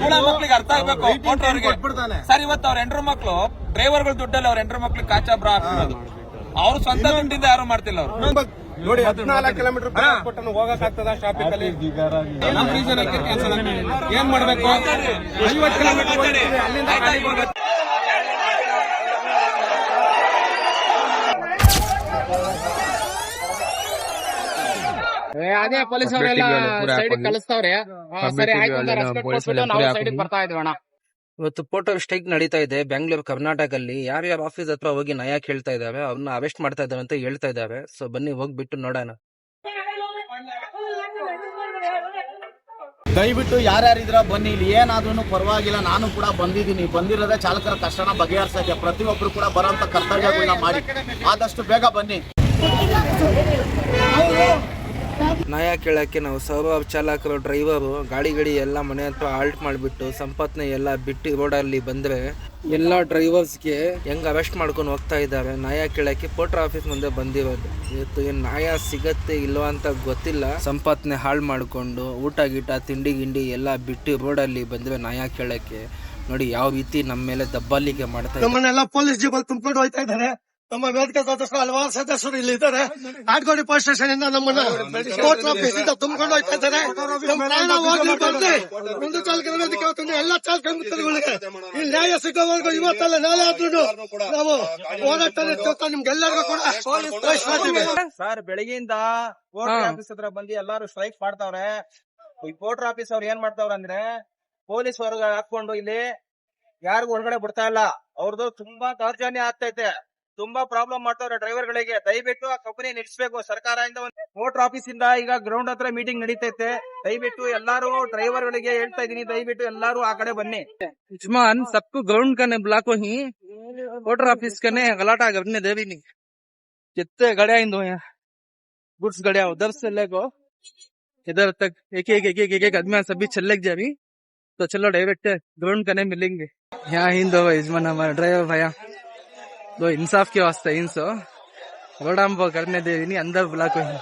ಸುಳ್ಳ ಮಕ್ಳಿಗೆ ಅರ್ಥ ಆಗ್ಬೇಕು ಮೋಟ್ರವ್ರಿಗೆ. ಸರ್ ಇವತ್ತು ಅವ್ರ ಹೆಂಡ್ರ ಮಕ್ಳು ಡ್ರೈವರ್ಗಳ ದುಡ್ಡಲ್ಲಿ ಅವ್ರ ಹೆಂಡ್ರ ಮಕ್ಳಿಗೆ ಕಾಚಾ ಬ್ರಾ ಹಾಕ್ತಿರೋದು. ಅವ್ರು ಸ್ವಂತ ದುಡ್ಡಿಂದ ಯಾರು ಮಾಡ್ತಿಲ್ಲ ಅವ್ರು. ನೋಡಿ 14 ಕಿಲೋಮೀಟರ್ ಹೋಗಕ್ಕಾಗ್ತದ ಟ್ರಾಫಿಕ್ ಅಲ್ಲಿ? ನಮ್ಮ ರೀಸನ್ ಏನ್ ಮಾಡ್ಬೇಕು? 50 ಕಿಲೋಮೀಟರ್ ಅಲ್ಲಿಂದ ಅದೇ ಪೊಲೀಸ್ ಅವರೆಲ್ಲ ಸೈಡ್ ಕಳಿಸ್ತಾವ್ರೆ. ಸರಿ ಆಯ್ತು ಅಂತ ರೆಸ್ಪೆಕ್ಟ್ ಕೊಟ್ಬಿಟ್ಟು ನಾವು ಸೈಡ್ ಬರ್ತಾ ಇದೀವಿ ಅಣ್ಣ. ಇವತ್ತು ಪೋರ್ಟರ್ ಸ್ಟ್ರೈಕ್ ನಡೀತಾ ಇದೆ ಬೆಂಗಳೂರು ಕರ್ನಾಟಕದಲ್ಲಿ. ಯಾರ್ಯಾರ ಆಫೀಸ್ ಹತ್ರ ಹೋಗಿ ನಯ ಕೇಳ್ತಾ ಇದಾವೆ, ಅವ್ರನ್ನ ಅರೆಸ್ಟ್ ಮಾಡ್ತಾ ಇದಾವೆ ಅಂತ ಹೇಳ್ತಾ ಇದಾವೆ. ಸೊ ಬನ್ನಿ ಹೋಗ್ಬಿಟ್ಟು ನೋಡೋಣ. ದಯವಿಟ್ಟು ಯಾರ್ಯಾರಿದ್ರ ಬನ್ನಿ, ಇಲ್ಲಿ ಏನಾದ್ರೂ ಪರವಾಗಿಲ್ಲ. ನಾನು ಕೂಡ ಬಂದಿದ್ದೀನಿ. ಬಂದಿರೋದೇ ಚಾಲಕರ ಕಷ್ಟನ ಬಗೆಹರಿಸಕ್ಕೆ. ಪ್ರತಿಯೊಬ್ರು ಕೂಡ ಬರೋಂತ ಕರ್ತವ್ಯಗಳನ್ನ ಮಾಡಿ ಆದಷ್ಟು ಬೇಗ ಬನ್ನಿ. ನಯ ಕೇಳಕ್ಕೆ ನಾವು ಸಾವಿರಾರು ಚಾಲಕರು, ಡ್ರೈವರು, ಗಾಡಿ ಎಲ್ಲ ಮನೆ ಹತ್ರ ಆಲ್ಟ್ ಮಾಡಿಬಿಟ್ಟು ಸಂಪತ್ನೆ ಎಲ್ಲ ಬಿಟ್ಟು ರೋಡಲ್ಲಿ ಬಂದ್ರೆ ಎಲ್ಲ ಡ್ರೈವರ್ಸ್ಗೆ ಹೆಂಗ್ ಅರೆಸ್ಟ್ ಮಾಡ್ಕೊಂಡು ಹೋಗ್ತಾ ಇದ್ದಾರೆ. ನ್ಯಾಯ ಕೇಳಕ್ಕೆ ಪೋರ್ಟರ್ ಆಫೀಸ್ ಮುಂದೆ ಬಂದಿರೋದು. ಇವತ್ತು ಏನ್ ನ್ಯಾಯ ಸಿಗತ್ತೆ ಇಲ್ವಾ ಅಂತ ಗೊತ್ತಿಲ್ಲ. ಸಂಪತ್ನೆ ಹಾಳು ಮಾಡ್ಕೊಂಡು ಊಟ ಗೀಟ ತಿಂಡಿ ಗಿಂಡಿ ಎಲ್ಲ ಬಿಟ್ಟು ರೋಡಲ್ಲಿ ಬಂದ್ರೆ ನ್ಯಾಯ ಕೇಳಕ್ಕೆ ನೋಡಿ ಯಾವ ರೀತಿ ನಮ್ಮ ಮೇಲೆ ದಬ್ಬಾಳಿಕೆ ಮಾಡ್ತಾ ಇದ್ದಾರೆ. ನಮ್ಮನ್ನೆಲ್ಲ ಪೊಲೀಸ್ ಜೀಬಲ್ಲಿ ತುಂಬಿಕೊಂಡು ಹೋಯ್ತಾ ಇದ್ದಾರೆ. ನಮ್ಮ ವೇದಿಕೆ ಸದಸ್ಯರು ಹಲವಾರು ಸದಸ್ಯರು ಇಲ್ಲಿ ಇದ್ದಾರೆ. ಆಡ್ಗೋಡಿ ಪೊಲೀಸ್ ಸ್ಟೇಷನ್ ಇಂದ ನಮ್ಮನ್ನ ಕೋರ್ಟ್ ಆಫೀಸ್ ಇಂದ ತುಂಬಿಕೊಂಡು ಹೋಗ್ತಾ ಇದ್ದಾರೆ. ಒಂದು ಚಾಲಕರ ವೇದಿಕೆ ಎಲ್ಲ ಚಾಲಕ ಮಿತ್ರಗಳಿಗೆ ಈ ನ್ಯಾಯ ಸಿಗೋವರೆಗೂ ಇವತ್ತಲ್ಲ ನಾಳೆ ಆದ್ರೂ ನಾವು ಹೋರಾಟ ನಿಮ್ಗೆಲ್ಲರಿಗೂ ಕೂಡ ಮಾಡ್ತೀವಿ. ಸರ್ ಬೆಳಗ್ಗೆಯಿಂದ ಪೋರ್ಟರ್ ಆಫೀಸ್ ಹತ್ರ ಬಂದು ಎಲ್ಲಾರು ಸ್ಟ್ರೈಕ್ ಮಾಡ್ತಾವ್ರೆ. ಈ ಪೋರ್ಟರ್ ಆಫೀಸ್ ಅವ್ರು ಏನ್ ಮಾಡ್ತಾವ್ರ ಅಂದ್ರೆ ಪೊಲೀಸ್ ವರ್ಗ ಹಾಕೊಂಡು ಇಲ್ಲಿ ಯಾರಿಗೂ ಒಳಗಡೆ ಬಿಡ್ತಾ ಇಲ್ಲ. ಅವ್ರದ್ದು ತುಂಬಾ ದೌರ್ಜನ್ಯ ಆಗ್ತೈತೆ. ತುಂಬಾ ಪ್ರಾಬ್ಲಮ್ ಮಾಡ್ತಾವ್ರೆ ಡ್ರೈವರ್ ಗಳಿಗೆ. ದಯವಿಟ್ಟು ಆ ಕಂಪನಿ ನಿಲ್ಸ್ಬೇಕು ಸರ್ಕಾರದಿಂದ. ಮೋಟರ್ ಆಫೀಸ್ ಇಂದ ಈಗ ಗ್ರೌಂಡ್ ಹತ್ರ ಮೀಟಿಂಗ್ ನಡೀತೈತೆ. ದಯವಿಟ್ಟು ಎಲ್ಲಾರು ಡ್ರೈವರ್ ಗಳಿಗೆ ಹೇಳ್ತಾ ಇದೀನಿ, ದಯವಿಟ್ಟು ಎಲ್ಲಾರು ಆ ಕಡೆ ಬನ್ನಿ. यजमान सबको ग्राउंड करने ब्लॉक ही वोटर ऑफिस करने गलाटा करने दे भी नहीं. जितने गड़िया इन दो यहाँ गुड्स गड़िया उधर से लेको इधर तक एक आदमी सभी चल जा रही. तो चलो डायरेक्ट ग्राउंड करने मिलेंगे. यहाँ इन दो यजमान हमारे ड्राइवर भैया दो इंसाफ के वास्ते इनसो रोडाम करने दे नहीं अंदर ब्लॉक ही.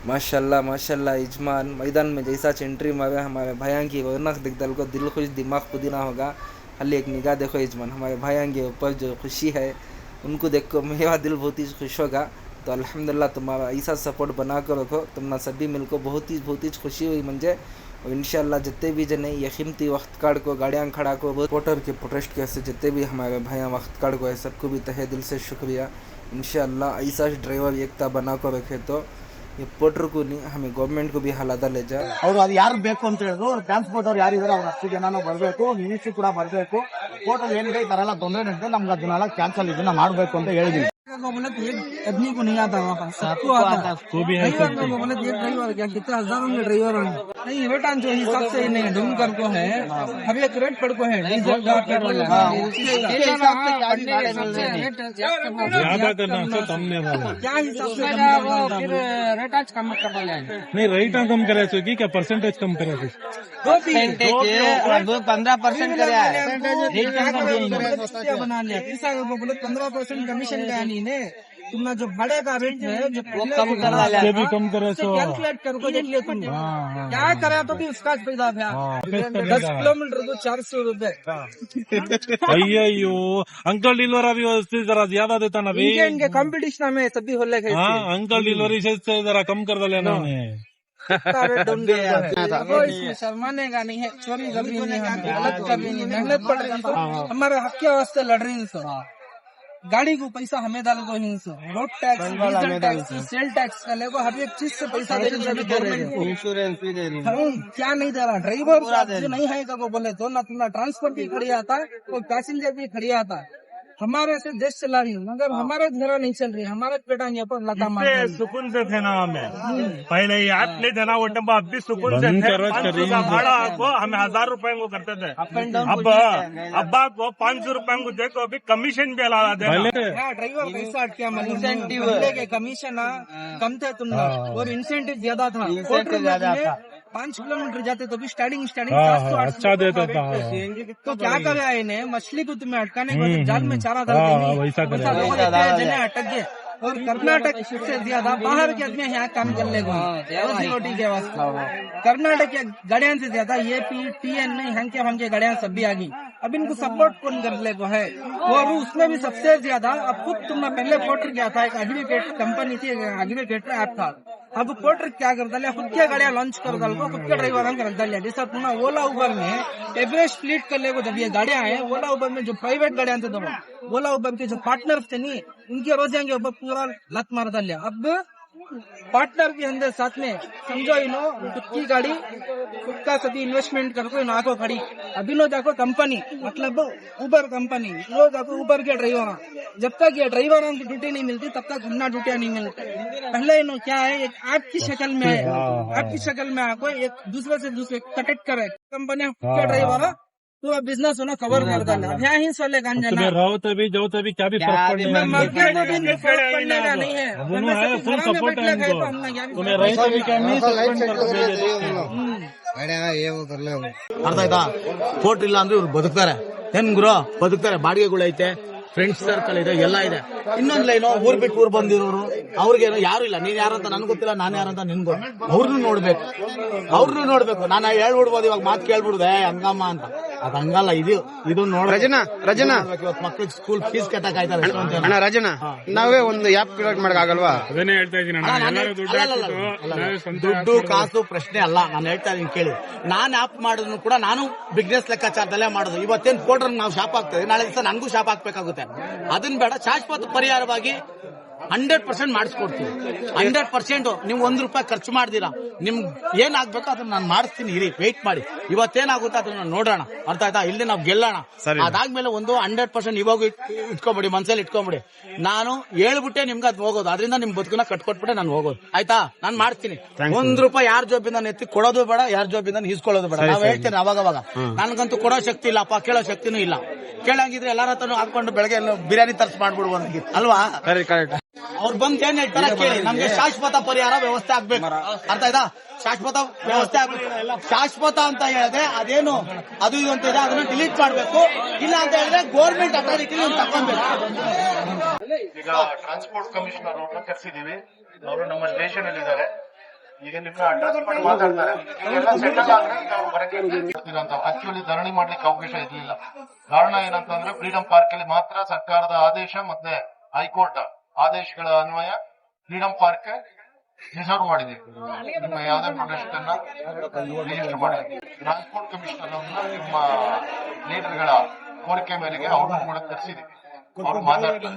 माशाल्लाह माशाल्लाह यजमान मैदान में जैसा एंट्री मारे हमारे भाइयों की रौनक देख दल को दिल खुश दिमाग पुदीना होगा. खाली एक निगाह देखो यजमान, हमारे भाइयों के ऊपर जो खुशी है उनको देख कर मेरा दिल बहुत ही खुश होगा. तो अल्हम्दुलिल्लाह तुम्हारा ऐसा सपोर्ट बना कर रखो. तुमने सभी मिलकर बहुत ही खुशी हुई मुझे. और इंशाल्लाह जितने भी जने ये कीमती वक्त काट को गाड़ियाँ खड़ा को पोर्टर के प्रोटेस्ट कैसे जितने भी हमारे भाइयाँ वक्त काट को है सबको भी तहे दिल से शुक्रिया. इंशाल्लाह ऐसा ड्राइवर एकता बना कर रखे तो ये पोर्टर को नहीं हमें गवर्नमेंट को भी हालादा ले जाए. ಅವ್ರು ಅದು ಯಾರು ಬೇಕು ಅಂತ ಹೇಳಿದ್ರು ಟ್ರಾನ್ಸ್ಪೋರ್ಟ್ ಅವ್ರು ಯಾರಿದಾರೆ ಅವ್ರು ಅಷ್ಟು ಜನನೂ ಬರಬೇಕು. ಮಿನಿಸ್ಟ್ರಿ ಕೂಡ ಬರಬೇಕು. ಹೋಟೆಲ್ ಏನಿದೆ ಈ ತರ ಎಲ್ಲ ತೊಂದರೆ ನಡೆದ್ರೆ ನಮ್ಗೆ ಅದನ್ನೆಲ್ಲ ಕ್ಯಾನ್ಸಲ್ ಇದನ್ನ ಮಾಡಬೇಕು ಅಂತ ಹೇಳಿದೀವಿ. आदमी को नहीं आता वहाँ सबको आता है. बोले ये ड्राइवर क्या कितना हजारों में ड्राइवर नहीं बेटा जो हिसाब से नहीं डूमकर को है अभी एक रेट पड़ को है डीजल का पेट्रोल क्या हिसाब से फिर रेट आज कम कर नहीं रेट कम करे क्या परसेंटेज कम करे 15% बना लिया. ऐसा बोले 15% कमीशन का नहीं ने तुमने जो भाड़े का रेट है जो कम भी कम करे तो कैलकुलेट करके देख लिया तुम क्या करे तो भी उसका पैसा था 10 किलोमीटर तो 400 रुपए. अयो अंकल डिलीवरी भी जरा ज्यादा देता ना भाई. इनके कंपटीशन में सभी हो लगे. अंकल डिलीवरी से जरा कम कर लेना. शर्माने का नहीं है, चोरी कभी नहीं है, गलत कभी नहीं, मेहनत पड़ रही है. हमारे हक के वास्ते लड़ रही है. गाड़ी को पैसा हमें डाल को ही road tax, diesel tax, sale tax का लेको हर एक चीज से पैसा दे रही है गवर्नमेंट को. इंश्योरेंस भी दे रही है. क्या नहीं दे रहा ड्राइवर जो नहीं है को बोले तो ना तुम्हारा ट्रांसपोर्ट भी खड़ी आता है कोई पैसेंजर भी खड़ी आता है. हमारे से देश चला रही हूँ मगर हमारे घर नहीं चल रही, हमारे बेटा यहाँ पर लता मार रही है। सुकून से थे ना हमें, पहले ये ऐप नहीं थे ना वो डब्बा, अब भी सुकून से बंद थे। करो, 500 का भाड़ा को हमें 1000 रुपए को करते थे। अब अब्बा को 500 रुपए को देखो, अभी कमीशन भी अला दे। पहले ड्राइवर पैसा अटका इंसेंटिव के कमीशन कम थे तुम लोग और इंसेंटिव ज्यादा था। 5 किलोमीटर जाते तो भी स्टार्टिंग 700-800 अच्छा देता था। तो क्या करे इन्हें, मछली को तुम्हें अटकाने को जाल में चारा डाल हाँ, वैसा करे। जने अटक गए। और कर्नाटक से ज्यादा बाहर के आदमी यहाँ काम कर लेगा रोजी रोटी के वास्ते। कर्नाटक के गाड़ियां से ज्यादा ये TN में हम के गाड़ियां सब भी आ गई। अब इनको सपोर्ट कौन कर लेगा है, और उसमें भी सबसे ज्यादा अब खुद तुमने पहले पोर्टर क्या था, एक एग्रीगेटर कंपनी थी, एग्रीगेटर ऐप था। अब पोर्टर क्या कर डाले, खुद क्या गाड़ियां लॉन्च कर डाल को, खुद के ड्राइवर हम कर डाले। जैसा तुमने ओला उबर में एवरेज फ्लीट कर लेगा, जब ये गाड़ियां हैं ओला उबर में जो प्राइवेट गाड़ियां थे, तो ओला उबर के जो पार्टनर थे नहीं, उनके रोजियां के ऊपर पूरा लत मार डालिया। अब पार्टनर के अंदर साथ में समझो इनो खुद की गाड़ी खुद का सभी इन्वेस्टमेंट करके इन आंखों खड़ी। अभी लो जाको कंपनी मतलब उबर कंपनी, लो जाको उबर के ड्राइवर, जब तक ये ड्राइवरों की ड्यूटी नहीं मिलती तब तक घूमना ड्यूटियां नहीं मिलती। पहले इनो क्या है, एक ऐप की शक्ल में है, ऐप की शक्ल में आको एक दूसरे से दूसरे कनेक्ट करे कंपनी के ड्राइवर तो बिजनेस होना कवर कर डाले। अब यहाँ ही सोले तुम्हें रहो तभी जाओ तभी क्या भी फर्क पड़ने पड़ने नहीं है, है, फुल सपोर्ट है इनको। तुम्हें रही तभी क्या नहीं सस्पेंड ಅರ್ಥ ಆಯ್ತಾ? ಕೋರ್ಟ್ ಇಲ್ಲ ಅಂದ್ರೆ ಇವ್ರು ಬದುಕ್ತಾರೆ, ಏನ್ ಗುರು ಬದುಕ್ತಾರೆ. ಬಾಡಿಗೆಗಳು ಐತೆ, ಫ್ರೆಂಡ್ಸ್ ಸರ್ಕಲ್ ಇದೆ, ಎಲ್ಲ ಇದೆ. ಇನ್ನೊಂದ್ ಲೈನು ಊರ್ ಬಿಟ್ಟು ಊರ್ ಬಂದಿರೋರು ಅವ್ರಿಗೇನು ಯಾರು ಇಲ್ಲ. ನೀನ್ ಯಾರಂತ ನನ್ಗೆ ಗೊತ್ತಿಲ್ಲ, ನಾನ್ ಯಾರಂತ ನಿನ್ಗೋ. ಅವ್ರನ್ನೂ ನೋಡ್ಬೇಕು. ನಾನು ಹೇಳ್ಬಿಡ್ಬೋದು ಇವಾಗ, ಮಾತು ಕೇಳ್ಬಿಡುದೆ ಹಂಗಮ್ಮ ಅಂತ. ಅದ್ ಹಂಗಲ್ಲ, ಇದು ನೋಡ ರಜನಾ ಇವತ್ತು ಮಕ್ಳಿಗೆ ಸ್ಕೂಲ್ ಫೀಸ್ ಕಟ್ಟಕ್ ಆಯ್ತಾರೆ. ಅಣ್ಣ ರಜನಾ, ನಾವೇ ಒಂದು ಆ್ಯಪ್ ಕ್ರಿಯೇಟ್ ಮಾಡಕ್ ಆಗಲ್ವಾ? ಅದನ್ನೇ ಹೇಳ್ತಾ ಇದ್ದೀನಿ. ದುಡ್ಡು ಕಾಸು ಪ್ರಶ್ನೆ ಅಲ್ಲ, ನಾನು ಹೇಳ್ತಾ ಇದೀನಿ ಕೇಳಿ. ನಾನ್ ಆಪ್ ಮಾಡಿದ್ರು ಕೂಡ ನಾನು ಬಿಸ್ನೆಸ್ ಲೆಕ್ಕಾಚಾರದಲ್ಲೇ ಮಾಡೋದು. ಇವತ್ತೇನ್ ಕೋಟ್ರ್ ನಾವು ಶಾಪ್ ಹಾಕ್ತೇವೆ, ನಾಳೆ ದಿವಸ ನನಗೂ ಶಾಪ್ ಹಾಕ್ಬೇಕಾಗುತ್ತೆ. ಅದನ್ನ ಬೇಡ, ಶಾಶ್ವತ ಪರಿಹಾರವಾಗಿ 100% ಮಾಡಿಸ್ಕೊಡ್ತೀವಿ. 100% ನೀವು 1 ರೂಪಾಯಿ ಖರ್ಚು ಮಾಡ್ದಿರಾ, ನಿಮ್ಗೆ ಏನಾಗ್ಬೇಕು ಅದನ್ನ ನಾನು ಮಾಡಿಸ್ತೀನಿ. ಇರಿ, ವೆಯ್ಟ್ ಮಾಡಿ, ಇವತ್ತೇನಾಗುತ್ತೆ ಅದನ್ನ ನೋಡೋಣ. ಅರ್ಥ ಆಯ್ತಾ? ಇಲ್ಲಿ ನಾವು ಗೆಲ್ಲೋಣ. ಅದಾದ್ಮೇಲೆ 100% ಇವಾಗ ಇಟ್ಕೊಂಬಿಡಿ, ಮನ್ಸಲ್ಲಿ ಇಟ್ಕೊಂಬಿಡಿ. ನಾನು ಹೇಳ್ಬಿಟ್ಟೆ ನಿಮ್ಗೆ ಅದು ಹೋಗೋದು, ಅದರಿಂದ ನಿಮ್ ಬದುಕನ್ನ ಕಟ್ಕೊಟ್ಬಿಟ್ಟೆ ನಾನು ಹೋಗೋದು. ಆಯ್ತಾ? ನಾನು ಮಾಡ್ತೀನಿ. 1 ರೂಪಾಯಿ ಯಾರ ಜೋಬಿಂದ ಎತ್ತಿ ಕೊಡೋದು ಬೇಡ, ಯಾರ ಜೋಬಿಂದ ಈಸ್ಕೊಳ್ಳೋದು ಬೇಡ. ನಾವು ಹೇಳ್ತೇನೆ ಅವಾಗ, ನನ್ಗಂತೂ ಕೊಡೋ ಶಕ್ತಿ ಇಲ್ಲಪ್ಪ, ಕೇಳೋ ಶಕ್ತಿನೂ ಇಲ್ಲ. ಕೇಳಂಗಿದ್ರೆ ಎಲ್ಲಾರ ಹತ್ರನು ಹಾಕೊಂಡು ಬೆಳಗ್ಗೆ ಬಿರಿಯಾನಿ ತರ್ಸ್ ಮಾಡ್ಬಿಡುವಂತ ಅಲ್ವಾ? ಅವ್ರು ಬಂದ್ ಏನ್ ಹೇಳ್ತಾರ ಕೇಳಿ. ನಮ್ಗೆ ಶಾಶ್ವತ ಪರಿಹಾರ ವ್ಯವಸ್ಥೆ ಆಗ್ಬೇಕು. ಅರ್ಥ ಆಯ್ತಾ? ಶಾಶ್ವತ ವ್ಯವಸ್ಥೆ ಆಗ್ಬೇಕು. ಶಾಶ್ವತ ಅಂತ ಹೇಳಿದ್ರೆ ಅದೇನು ಅದು ಇದು ಅಂತ ಇದೆ, ಅದನ್ನ ಡಿಲೀಟ್ ಮಾಡ್ಬೇಕು. ಇಲ್ಲ ಅಂತ ಹೇಳಿದ್ರೆ ಗೌರ್ಮೆಂಟ್ ಅಥಾರಿಟಿ ತಗೊಂಡ್ಬೇಕು. ಈಗ ಟ್ರಾನ್ಸ್ಪೋರ್ಟ್ ಕಮಿಷನರ್ ಅವ್ರನ್ನ ಕರೆಸಿದೀವಿ, ಅವರು ನಮ್ಮ ಸ್ಟೇಷನ್ ಅಲ್ಲಿ ಇದ್ದಾರೆ. ಈಗ ನಿಮ್ನ ಅಡ್ರೆಸ್ ಮಾಡಿ ಮಾತಾಡ್ತಾರೆ. ಎಲ್ಲ ಸೆಟಲ್ ಆದ್ರೆ ನಾವು ಹೊರಗೆ ಆಕ್ಚುಲಿ ಧರಣಿ ಮಾಡ್ಲಿಕ್ಕೆ ಅವಕಾಶ ಇರ್ಲಿಲ್ಲ. ಕಾರಣ ಏನಂತಂದ್ರೆ ಫ್ರೀಡಂ ಪಾರ್ಕ್ ಅಲ್ಲಿ ಮಾತ್ರ ಸರ್ಕಾರದ ಆದೇಶ ಮತ್ತೆ ಹೈಕೋರ್ಟ್ ಆದೇಶಗಳ ಅನ್ವಯ ಫ್ರೀಡಂ ಪಾರ್ಕ್ ರಿಸರ್ವ್ ಮಾಡಿದೀವಿ. ನಿಮ್ಮ ಯಾವುದೇ ಪ್ರೊಡಕ್ಟ್ ಅನ್ನ ರಿಜಿಸ್ಟರ್ ಮಾಡಿದ್ವಿ. ಟ್ರಾನ್ಸ್ಪೋರ್ಟ್ ಕಮಿಷನರ್ ಅವ್ರನ್ನ ನಿಮ್ಮ ಲೀಡರ್ಗಳ ಕೋರಿಕೆ ಮೇರೆಗೆ ಅವ್ರನ್ನ ಕೂಡ ಕರೆಸಿದೀವಿ. ಅವ್ರು ಮಾತಾಡಿ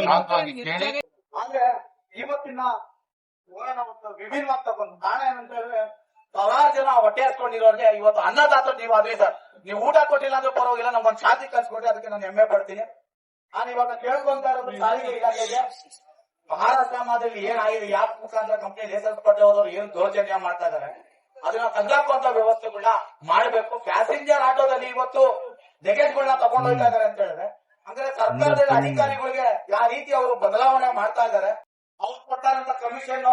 ಶಾಂತವಾಗಿ ಕೇಳಿ. ಅಂದ್ರೆ ಇವತ್ತಿನ ಒಂದು ವಿಭಿನ್ನವಾದ ಒಂದು ಕಾರಣ ಏನಂತ ಹೇಳಿದ್ರೆ, ಸಾವಿರಾರು ಜನ ಹೊಟ್ಟೆ ಹಸ್ಕೊಂಡಿರೋರಿಗೆ ಇವತ್ತು ಅನ್ನದಾತ ನೀವು ಅದೇ ಸರ್. ನೀವು ಊಟ ಕೊಟ್ಟಿಲ್ಲ ಅಂದ್ರೆ ಪರವಾಗಿಲ್ಲ, ನಮ್ಗೊಂದು ಶಾಂತಿ ಕಲ್ಸ್ಕೊಟ್ಟಿ, ಅದಕ್ಕೆ ನಾನು ಹೆಮ್ಮೆ ಪಡ್ತೀನಿ. ನಾನು ಇವಾಗ ಕೇಳ್ಕೊಂತ ಇರೋದು ಸಾರಿಗೆ ಇಲಾಖೆಗೆ, ಮಹಾರಾಷ್ಟ್ರ ಮಾದಲ್ಲಿ ಏನಾಗಿದೆ, ಯಾವ ಮುಖಾಂತರ ಕಂಪ್ನಿ ಲೈಸೆನ್ಸ್ ಪಡೆದು ಹೋದವ್ರು ಏನು ದೌರ್ಜನ್ಯ ಮಾಡ್ತಾ ಇದಾರೆ, ಅದನ್ನ ತಗ್ಗಾಕುವಂತ ವ್ಯವಸ್ಥೆಗಳನ್ನ ಮಾಡಬೇಕು. ಪ್ಯಾಸೆಂಜರ್ ಆಟೋದಲ್ಲಿ ಇವತ್ತು ಲಗೇಜ್ಗಳನ್ನ ತಗೊಂಡು ಹೋಗ್ತಾ ಇದಾರೆ ಅಂತ ಹೇಳಿದ್ರೆ, ಅಂದ್ರೆ ಸರ್ಕಾರದ ಅಧಿಕಾರಿಗಳಿಗೆ ಯಾವ ರೀತಿ ಅವರು ಬದಲಾವಣೆ ಮಾಡ್ತಾ ಇದಾರೆ. ಅವ್ರು ಕೊಟ್ಟಾರಂತ ಕಮಿಷನ್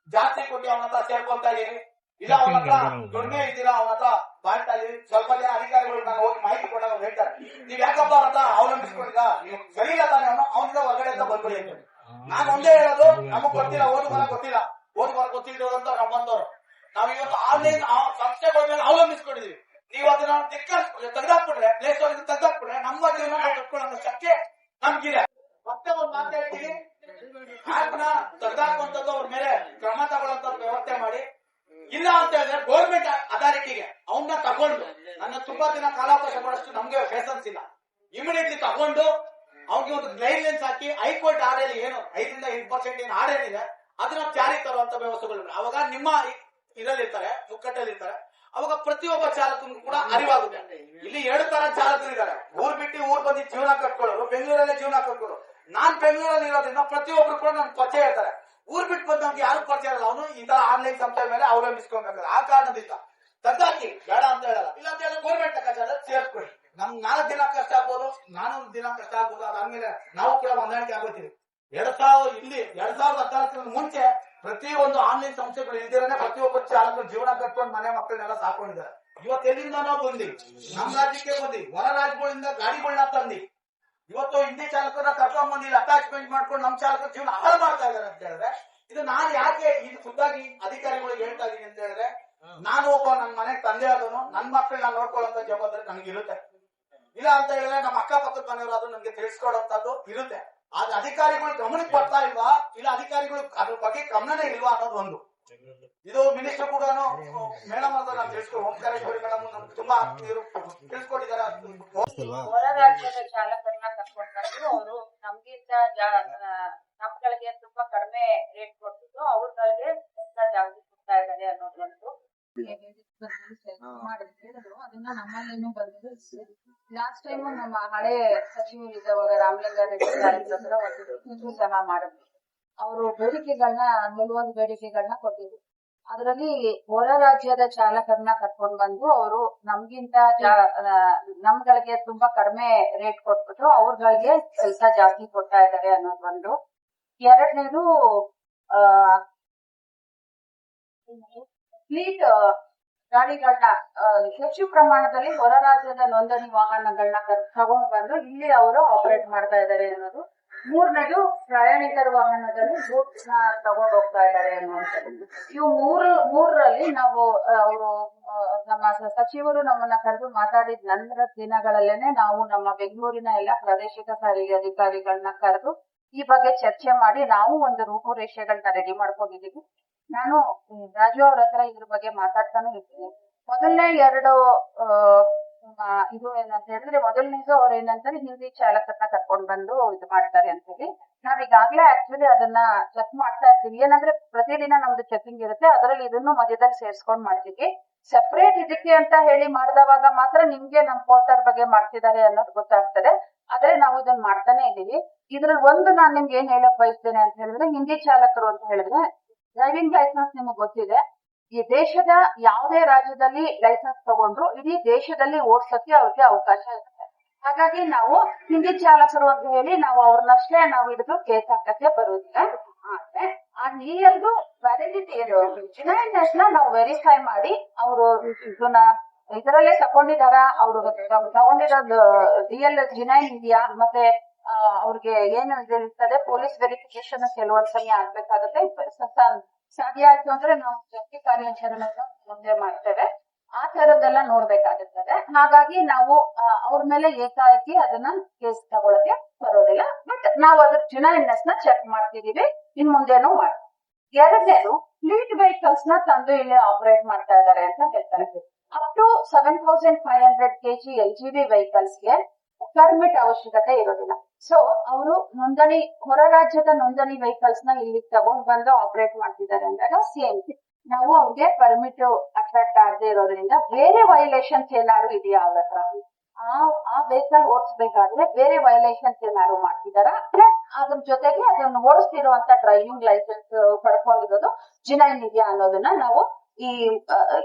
ಜಾಸ್ತಿ ಕೊಟ್ಟು ಅವನ ಹತ್ರ ಸೇರ್ಕೊಂತ ಇದೀವಿ, ಇಲ್ಲ ಅವನ ಹತ್ರ ದುಡಿಮೆ ಇದ್ದೀರಾ ಅವನ ಹತ್ರ ಬಾಳ್ತಾ ಇದೀವಿ. ಸ್ವಲ್ಪ ಜನ ಅಧಿಕಾರಿಗಳು ನಾನು ಹೋಗಿ ಮಾಹಿತಿ ಕೊಟ್ಟಾಗ ಹೇಳ್ತಾರೆ, ನೀವ್ ಯಾಕಪ್ಪ ಅವನ ಹತ್ರ ಅವಲಂಬಿಸ್ಕೊಂಡಿದ್ದ, ನೀವು ಸರಿ ಇಲ್ಲ ತಾನೆ, ಅವನಿಂದ ಹೊರಗಡೆ ಅಂತ ಬಂದ್ಬಿಡಿ ಅಂತ. ನಾನು ಒಂದೇ ಹೇಳೋದು, ನಮಗ್ ಗೊತ್ತಿಲ್ಲ, ಓದು ಬರ ಗೊತ್ತಿಲ್ಲ, ಓದು ಬರ ಗೊತ್ತಿರೋದಂತ ನಾವು ಬಂದವರು. ನಾವ್ ಇವತ್ತು ಆನ್ಲೈನ್ ಸಂಸ್ಥೆಗಳ ಮೇಲೆ ಅವಲಂಬಿಸ್ಕೊಂಡಿದೀವಿ. ನೀವು ಅದನ್ನ ತೆಗೆದಾಕ್ಬಿಟ್ರೆ, ಪ್ಲೇಸ್ ತೆಗೆದಾಕ್ಬಿಟ್ರೆ ನಮ್ಮ ಜೀವನ ನಾವು ಕಟ್ಕೊಳ್ಳೋ ಶಕ್ತಿ ನಮ್ಗಿದೆ. ಮತ್ತೆ ಒಂದು ಮಾತು ಹೇಳ್ತೀವಿ, ಆಪ್ನ ತೆಗೆದಾಕುವಂಥದ್ದು ಅವ್ರ ಮೇಲೆ ಕ್ರಮ ತಗೊಳ್ಳೋಂತ ವ್ಯವಸ್ಥೆ ಮಾಡಿ. ಇಲ್ಲ ಅಂತ ಹೇಳಿದ್ರೆ ಗೌರ್ಮೆಂಟ್ ಅಥಾರಿಟಿಗೆ ಅವನ್ನ ತಗೊಂಡು, ನನ್ನ ತುಂಬಾ ದಿನ ಕಾಲಾವಕಾಶ ಕೊಡೋಷ್ಟು ನಮ್ಗೆ ಫೇಸನ್ಸ್ ಇಲ್ಲ, ಇಮಿಡಿಯೇಟ್ಲಿ ತಗೊಂಡು ಅವ್ರಿಗೆ ಒಂದು ಗೈಡ್ ಲೈನ್ಸ್ ಹಾಕಿ ಹೈಕೋರ್ಟ್ ಆರ್ಡರ್ ಏನು 5% ಏನು ಆರ್ಡರ್ ಇದೆ ಅದನ್ನ ಜಾರಿ ತರುವಂತ ವ್ಯವಸ್ಥೆಗಳು. ಅವಾಗ ನಿಮ್ಮ ಇದರಲ್ಲಿರ್ತಾರೆ, ಮುಕ್ಕಟ್ಟಲ್ಲಿರ್ತಾರೆ, ಅವಾಗ ಪ್ರತಿಯೊಬ್ಬ ಚಾಲಕನಿಗೂ ಕೂಡ ಅರಿವಾಗುತ್ತೆ. ಇಲ್ಲಿ 2 ತರ ಚಾಲಕರಿದ್ದಾರೆ. ಊರ್ ಬಿಟ್ಟು ಊರ್ ಬಂದು ಜೀವನ ಕಟ್ಕೊಳ್ಳೋರು, ಬೆಂಗಳೂರಲ್ಲೇ ಜೀವನ ಕಟ್ಕೊಳ್ಳೋರು. ನಾನ್ ಬೆಂಗಳೂರಲ್ಲಿ ಇರೋದ್ರಿಂದ ಪ್ರತಿಯೊಬ್ರು ಕೂಡ ನನ್ ಪರಿಚಯ ಇರ್ತಾರೆ. ಊರ್ ಬಿಟ್ಟು ಬಂದವ್ರಿಗೆ ಯಾರು ಪರಿಚಯ ಇರಲ್ಲ. ಅವನು ಈ ತರ ಆನ್ಲೈನ್ ಸಂಸ್ಥೆ ಮೇಲೆ ಅವಲಂಬಿಸ್ಕೊಂಡ್ಬೇಕಾದ್ರೆ ಆ ಕಾರಣದಿಂದ ತಗ್ಗಾಕಿ ಬೇಡ ಅಂತ ಹೇಳಲ್ಲ. ಇಲ್ಲ ಅಂತ ಹೇಳಿದ್ರೆ ಗೌರ್ಮೆಂಟ್ ಕಚೇರಿ ಸೇರ್ಕೊಳ್ಳಿ. ನಮ್ 4 ದಿನ ಕಷ್ಟ ಆಗ್ಬೋದು, 4 ದಿನ ಕಷ್ಟ ಆಗ್ಬೋದು. ಅದಾದ್ಮೇಲೆ ನಾವು ಕೂಡ ಹೊಂದಾಣಿಕೆ ಆಗೋತೀವಿ. 2014 ಮುಂಚೆ ಪ್ರತಿಯೊಂದು ಆನ್ಲೈನ್ ಸಂಸ್ಥೆಗಳು ಇಲ್ದಿರನೆ ಪ್ರತಿಯೊಬ್ಬ ಚಾಲಕರು ಜೀವನ ಕಟ್ಕೊಂಡು ಮನೆ ಮಕ್ಕಳನ್ನೆಲ್ಲ ಸಾಕೊಂಡಿದ್ದಾರೆ. ಇವತ್ತು ಎಲ್ಲಿಂದ ಬಂದಿ ನಮ್ ರಾಜ್ಯಕ್ಕೆ ಬಂದಿ, ಹೊರ ರಾಜ್ಯಗಳಿಂದ ಗಾಡಿಗಳನ್ನ ತಂದಿ ಇವತ್ತು ಹಿಂದಿ ಚಾಲಕರನ್ನ ಕರ್ಕೊಂಡ್ ಬಂದಿ ಅಟ್ಯಾಚ್ಮೆಂಟ್ ಮಾಡ್ಕೊಂಡು ನಮ್ ಚಾಲಕರ ಜೀವನ ಹಾಳು ಮಾಡ್ತಾ ಇದ್ದಾರೆ ಅಂತ ಹೇಳಿದ್ರೆ, ಇದು ನಾನು ಯಾಕೆ ಇದು ಖುದ್ದಾಗಿ ಅಧಿಕಾರಿಗಳಿಗೆ ಹೇಳ್ತಾ ಇದೀನಿ ಅಂತ ಹೇಳಿದ್ರೆ, ನಾನು ಒಬ್ಬ ನನ್ನ ಮನೆಗೆ ತಂದೆ ಆದನು, ನನ್ ಮಕ್ಕಳನ್ನ ನೋಡ್ಕೊಳ್ಳುವಂತ ಜವಾಬ್ದಾರಿ ನನಗಿರುತ್ತೆ. ಇಲ್ಲ ಅಂತ ಹೇಳಿದ್ರೆ ನಮ್ಮ ಅಕ್ಕಪಕ್ಕದ ಮನೆಯವರಾದ್ರೂ ನಮ್ಗೆ ತಿಳಿಸ್ಕೊಡುವಂತದ್ದು ಇರುತ್ತೆ. ಆದ್ರೆ ಅಧಿಕಾರಿಗಳು ಗಮನಕ್ಕೆ ಬರ್ತಾ ಇಲ್ವಾ, ಇಲ್ಲ ಅಧಿಕಾರಿಗಳು ಅದ್ರ ಬಗ್ಗೆ ಗಮನನೇ ಇಲ್ವಾ ಅನ್ನೋದು ಒಂದು. ಇದು ಮಿನಿಸ್ಟರ್ ಕೂಡ ಮೇಡಮ್ ಅಂತ ನಾನು ತಿಳಿಸ್ಕೊಂಡು ಓಂಕಾರೇಶ್ವರಿ ಮೇಡಮ್ ನಮ್ಗೆ ತುಂಬಾ ತಿಳಿಸ್ಕೊಟ್ಟಿದ್ದಾರೆ. ಹೊರ ರಾಜ್ಯದ ಚಾಲಕರನ್ನ ಕರ್ಕೊಂಡು ಅವರು ನಮ್ಗಿಂತ ನಮ್ಗಳಿಗೆ ತುಂಬಾ ಕಡಿಮೆ ರೇಟ್ ಕೊಟ್ಟಿದ್ದು ಅವ್ರಗಳಿಗೆ ಜಾಸ್ತಿ ಕೊಡ್ತಾ ಇದ್ದಾರೆ ಅನ್ನೋದೊಂದು ಮಾಡಿದ್ರು. ಅದನ್ನ ನಮ್ಮಲ್ಲೇನು ಬಂದಿದ್ದು ಲಾಸ್ಟ್ ಟೈಮ್ ನಮ್ಮ ಹಳೆ ಸಚಿವರಿದ್ದವಾಗ ರಾಮಲಿಂಗಾರೆಡ್ಡಿ ಹತ್ರ ಒಂದು ಸಹ ಮಾಡಿದ್ರು. ಅವರು ಬೇಡಿಕೆಗಳನ್ನ 40 ಬೇಡಿಕೆಗಳನ್ನ ಕೊಟ್ಟಿದ್ರು. ಅದರಲ್ಲಿ ಹೊರ ರಾಜ್ಯದ ಚಾಲಕರನ್ನ ಕರ್ಕೊಂಡ್ ಬಂದು ಅವರು ನಮ್ಗಿಂತ ನಮ್ಗಳಿಗೆ ತುಂಬಾ ಕಡಿಮೆ ರೇಟ್ ಕೊಟ್ಬಿಟ್ಟು ಅವ್ರಗಳಿಗೆ ಕೆಲಸ ಜಾಸ್ತಿ ಕೊಡ್ತಾ ಇದ್ದಾರೆ ಅನ್ನೋದೊಂದು. ಎರಡನೇದು ಫ್ಲೀಟ್ ಗಾಡಿಗಳನ್ನ ಹೆಚ್ಚು ಪ್ರಮಾಣದಲ್ಲಿ ಹೊರ ರಾಜ್ಯದ ನೋಂದಣಿ ವಾಹನಗಳನ್ನ ತಗೊಂಡ್ ಬಂದು ಇಲ್ಲಿ ಅವರು ಆಪರೇಟ್ ಮಾಡ್ತಾ ಇದ್ದಾರೆ ಅನ್ನೋದು. ಮೂರನೇದು ಪ್ರಯಾಣಿಕರ ವಾಹನದಲ್ಲಿ ಗೂಡ್ಸ್ ನ ತಗೊಂಡ್ ಹೋಗ್ತಾ ಇದ್ದಾರೆ ಅನ್ನುವಂಥದ್ದು. ಇವು ಮೂರರಲ್ಲಿ ನಾವು ಅವರು ನಮ್ಮ ಸಚಿವರು ನಮ್ಮನ್ನ ಕರೆದು ಮಾತಾಡಿದ ನಂತರ ದಿನಗಳಲ್ಲೇನೆ ನಾವು ನಮ್ಮ ಬೆಂಗಳೂರಿನ ಎಲ್ಲಾ ಪ್ರಾದೇಶಿಕ ಸಾರಿಗೆ ಅಧಿಕಾರಿಗಳನ್ನ ಕರೆದು ಈ ಬಗ್ಗೆ ಚರ್ಚೆ ಮಾಡಿ ನಾವು ಒಂದು ರೂಪುರೇಷೆಗಳನ್ನ ರೆಡಿ ಮಾಡ್ಕೊಂಡಿದೀವಿ. ನಾನು ರಾಜು ಅವ್ರ ಹತ್ರ ಇದ್ರ ಬಗ್ಗೆ ಮಾತಾಡ್ತಾನು ಇರ್ತೀನಿ. ಮೊದಲನೇ 2 ಇದು ಏನಂತ ಹೇಳಿದ್ರೆ, ಮೊದಲನೇದು ಅವ್ರು ಏನಂತಾರೆ ಹಿಂದಿ ಚಾಲಕರನ್ನ ಕರ್ಕೊಂಡ್ ಬಂದು ಇದು ಮಾಡ್ತಾರೆ ಅಂತ ಹೇಳಿ. ನಾವೀಗಾಗ್ಲೇ ಆಕ್ಚುಲಿ ಅದನ್ನ ಚೆಕ್ ಮಾಡ್ತಾ ಇರ್ತೀವಿ. ಏನಂದ್ರೆ ಪ್ರತಿದಿನ ನಮ್ದು ಚೆಕಿಂಗ್ ಇರುತ್ತೆ, ಅದರಲ್ಲಿ ಇದನ್ನು ಮಧ್ಯದಲ್ಲಿ ಸೇರ್ಸ್ಕೊಂಡ್ ಮಾಡ್ತೀವಿ. ಸೆಪರೇಟ್ ಇದಕ್ಕೆ ಅಂತ ಹೇಳಿ ಮಾಡಿದವಾಗ ಮಾತ್ರ ನಿಮ್ಗೆ ನಮ್ ಪೋರ್ಟರ್ ಬಗ್ಗೆ ಮಾಡ್ತಿದ್ದಾರೆ ಅನ್ನೋದು ಗೊತ್ತಾಗ್ತದೆ. ಆದ್ರೆ ನಾವು ಇದನ್ನ ಮಾಡ್ತಾನೆ ಇದೀವಿ. ಇದ್ರಲ್ಲಿ ಒಂದು ನಾನ್ ನಿಮ್ಗೆ ಏನ್ ಹೇಳಕ್ ಬಯಸ್ತೇನೆ ಅಂತ ಹೇಳಿದ್ರೆ, ಹಿಂದಿ ಚಾಲಕರು ಅಂತ ಹೇಳಿದ್ರೆ ಡ್ರೈವಿಂಗ್ ಲೈಸೆನ್ಸ್ ನಿಮಗೆ ಗೊತ್ತಿದೆ. ಈ ದೇಶದ ಯಾವುದೇ ರಾಜ್ಯದಲ್ಲಿ ಲೈಸೆನ್ಸ್ ತಗೊಂಡ್ರು ಇಡೀ ದೇಶದಲ್ಲಿ ಓಡಿಸಕ್ಕೆ ಅವ್ರಿಗೆ ಅವಕಾಶ ಇರುತ್ತೆ. ಹಾಗಾಗಿ ನಾವು ಹಿಂದಿ ಚಾಲಕರು ಅಂತ ಹೇಳಿ ನಾವು ಅವ್ರನ್ನಷ್ಟೇ ನಾವು ಹಿಡಿದು ಕೇಸ್ ಹಾಕಕ್ಕೆ ಬರುವುದಿಲ್ಲ. ಆದ್ರೆ ಆ ನಿಯಲ್ದು ವ್ಯಾಲಿಡಿಟಿ ಜಿನೈನ್ನೆಸ್ ನ ನಾವು ವೆರಿಫೈ ಮಾಡಿ ಅವರು ಇದನ್ನ ಇದರಲ್ಲೇ ತಗೊಂಡಿದಾರ, ಅವರು ತಗೊಂಡಿರೋದು ರಿಯಲ್ ಜಿನೈನ್ ಇದೆಯಾ, ಮತ್ತೆ ಅವ್ರಿಗೆ ಏನು ಇರ್ತದೆ ಪೊಲೀಸ್ ವೆರಿಫಿಕೇಶನ್ ಕೆಲವೊಂದ್ ಸಮಯ ಆಗ್ಬೇಕಾಗುತ್ತೆ. ಸಾಧ್ಯ ಆಯ್ತು ಅಂದ್ರೆ ನಾವು ಜಂಟಿ ಕಾರ್ಯಾಚರಣೆ ಮುಂದೆ ಮಾಡ್ತೇವೆ. ಆ ತರದ್ದೆಲ್ಲ ನೋಡ್ಬೇಕಾಗುತ್ತದೆ. ಹಾಗಾಗಿ ನಾವು ಅವ್ರ ಮೇಲೆ ಏಕಾಏಕಿ ಅದನ್ನ ಕೇಸ್ ತಗೊಳಕ್ಕೆ ಬರೋದಿಲ್ಲ. ಬಟ್ ನಾವು ಅದ್ರ ಜಿನೈನ್ನೆಸ್ ನ ಚೆಕ್ ಮಾಡ್ತಿದೀವಿ, ಇನ್ ಮುಂದೆನೂ ಮಾಡ್ತೀವಿ. ಎರಡನೇದು ಫ್ಲೀಟ್ ವೆಹಿಕಲ್ಸ್ ನ ತಂದು ಇಲ್ಲಿ ಆಪರೇಟ್ ಮಾಡ್ತಾ ಇದ್ದಾರೆ ಅಂತ ಹೇಳ್ತಾರೆ. ಅಪ್ ಟು 7500 kg LGV ವೆಹಿಕಲ್ಸ್ಗೆ ಪರ್ಮಿಟ್ ಅವಶ್ಯಕತೆ ಇರೋದಿಲ್ಲ. ಸೊ ಅವರು ನೋಂದಣಿ ಹೊರ ರಾಜ್ಯದ ನೋಂದಣಿ ವೆಹಿಕಲ್ಸ್ ನ ಇಲ್ಲಿ ತಗೊಂಡ್ ಬಂದು ಆಪರೇಟ್ ಮಾಡ್ತಿದ್ದಾರೆ ಅಂದಾಗ ಸೇಮ್ ನಾವು ಅವ್ರಿಗೆ ಪರ್ಮಿಟ್ ಅಟ್ರಾಕ್ಟ್ ಆಗದೆ ಇರೋದ್ರಿಂದ ಬೇರೆ ವೈಲೇಷನ್ಸ್ ಏನಾದ್ರು ಇದೆಯಾ ಅವ್ರ ಹತ್ರ, ಆ ವೆಹಿಕಲ್ ಓಡಿಸ್ಬೇಕಾದ್ರೆ ಬೇರೆ ವೈಲೇಷನ್ಸ್ ಏನಾದ್ರು ಮಾಡ್ತಿದಾರ, ಅದ್ರ ಜೊತೆಗೆ ಅದನ್ನು ಓಡಿಸ್ತಿರುವಂತ ಡ್ರೈವಿಂಗ್ ಲೈಸೆನ್ಸ್ ಪಡ್ಕೊಂಡಿರೋದು ಜಿನೈನ್ ಇದೆಯಾ ಅನ್ನೋದನ್ನ ನಾವು